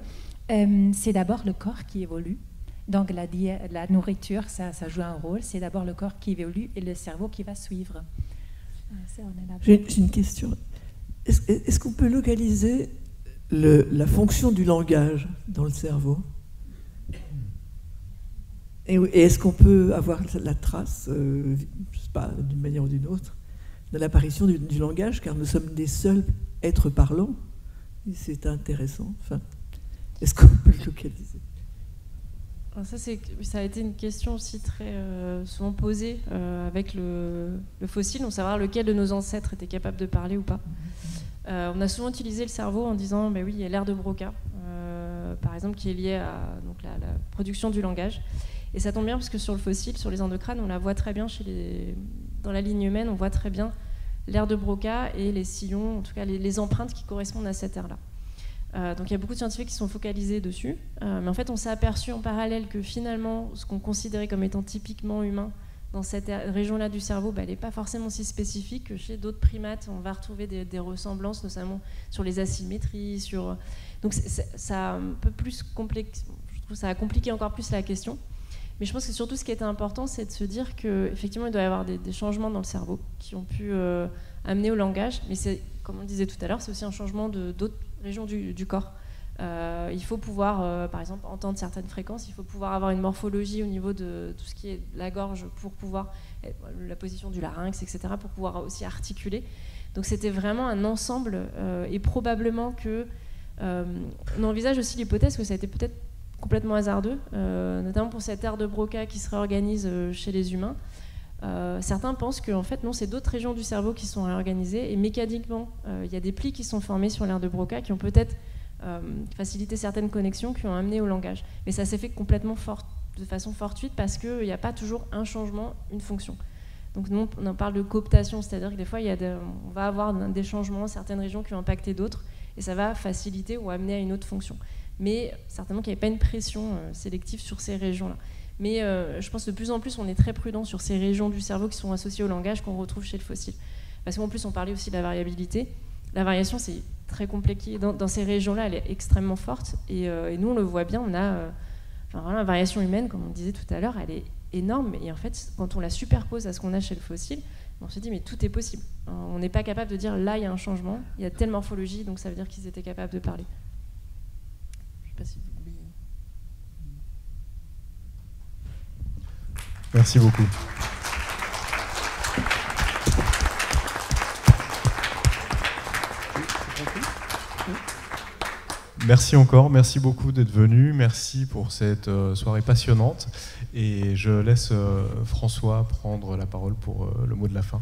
c'est d'abord le corps qui évolue. Donc la nourriture, ça joue un rôle. C'est d'abord le corps qui évolue et le cerveau qui va suivre. J'ai une question. Est-ce qu'on peut localiser la fonction du langage dans le cerveau? Et est-ce qu'on peut avoir la trace, je sais pas, d'une manière ou d'une autre, de l'apparition du langage, car nous sommes des seuls êtres parlants? Et c'est intéressant. Enfin, est-ce qu'on peut le localiser? Alors ça a été une question aussi très souvent posée avec le fossile, donc savoir lequel de nos ancêtres était capable de parler ou pas. On a souvent utilisé le cerveau en disant, oui, il y a l'aire de Broca, par exemple, qui est liée à donc, la production du langage. Et ça tombe bien parce que sur le fossile, sur les endocrânes, on la voit très bien dans la ligne humaine, on voit très bien l'aire de Broca et les sillons, en tout cas les empreintes qui correspondent à cette aire-là. Donc il y a beaucoup de scientifiques qui sont focalisés dessus, mais en fait on s'est aperçu en parallèle que finalement ce qu'on considérait comme étant typiquement humain dans cette région-là du cerveau, elle n'est pas forcément si spécifique que chez d'autres primates. On va retrouver des ressemblances, notamment sur les asymétries, donc ça a un peu plus complexe, je trouve que ça a compliqué encore plus la question. Mais je pense que surtout ce qui était important, c'est de se dire qu'effectivement il doit y avoir des changements dans le cerveau qui ont pu amener au langage, mais c'est, comme on le disait tout à l'heure, c'est aussi un changement d'autres régions du corps. Il faut pouvoir, par exemple, entendre certaines fréquences, il faut pouvoir avoir une morphologie au niveau de tout ce qui est la gorge pour pouvoir, la position du larynx, etc., pour pouvoir aussi articuler. Donc c'était vraiment un ensemble, et probablement que on envisage aussi l'hypothèse que ça a été peut-être complètement hasardeux, notamment pour cette aire de Broca qui se réorganise chez les humains. Certains pensent que en fait, non, c'est d'autres régions du cerveau qui sont réorganisées et mécaniquement, il y a des plis qui sont formés sur l'aire de Broca qui ont peut-être facilité certaines connexions qui ont amené au langage. Mais ça s'est fait complètement de façon fortuite parce qu'il n'y a pas toujours un changement, une fonction. Donc nous, on en parle de cooptation, c'est-à-dire que des fois, on va avoir des changements, certaines régions qui ont impacté d'autres et ça va faciliter ou amener à une autre fonction. Mais certainement qu'il n'y avait pas une pression sélective sur ces régions-là. Mais je pense que de plus en plus, on est très prudent sur ces régions du cerveau qui sont associées au langage qu'on retrouve chez le fossile. Parce qu'en plus, on parlait aussi de la variabilité. La variation, c'est très compliqué. Dans ces régions-là, elle est extrêmement forte. Et nous, on le voit bien, on a vraiment la variation humaine, comme on disait tout à l'heure, elle est énorme. Et en fait, quand on la superpose à ce qu'on a chez le fossile, on se dit, mais tout est possible. On n'est pas capable de dire, là, il y a un changement, il y a telle morphologie, donc ça veut dire qu'ils étaient capables de parler. Je ne sais pas si vous oubliez. Merci beaucoup. Merci encore, merci beaucoup d'être venu, merci pour cette soirée passionnante. Et je laisse François prendre la parole pour le mot de la fin.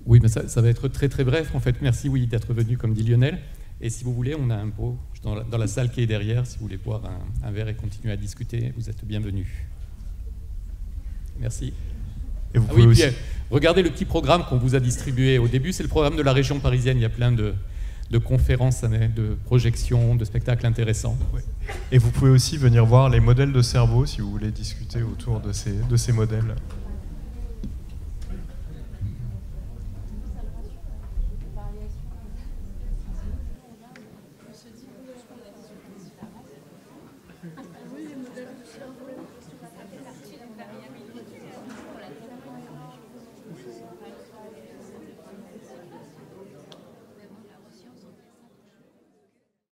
Oui, mais ça va être très très bref. En fait, merci d'être venu, comme dit Lionel. Et si vous voulez, on a un pot dans la salle qui est derrière. Si vous voulez boire un verre et continuer à discuter, vous êtes bienvenus. Merci. Et vous pouvez aussi... regardez le petit programme qu'on vous a distribué au début. C'est le programme de la région parisienne. Il y a plein de conférences, de projections, de spectacles intéressants. Ouais. Et vous pouvez aussi venir voir les modèles de cerveau si vous voulez discuter autour de ces modèles.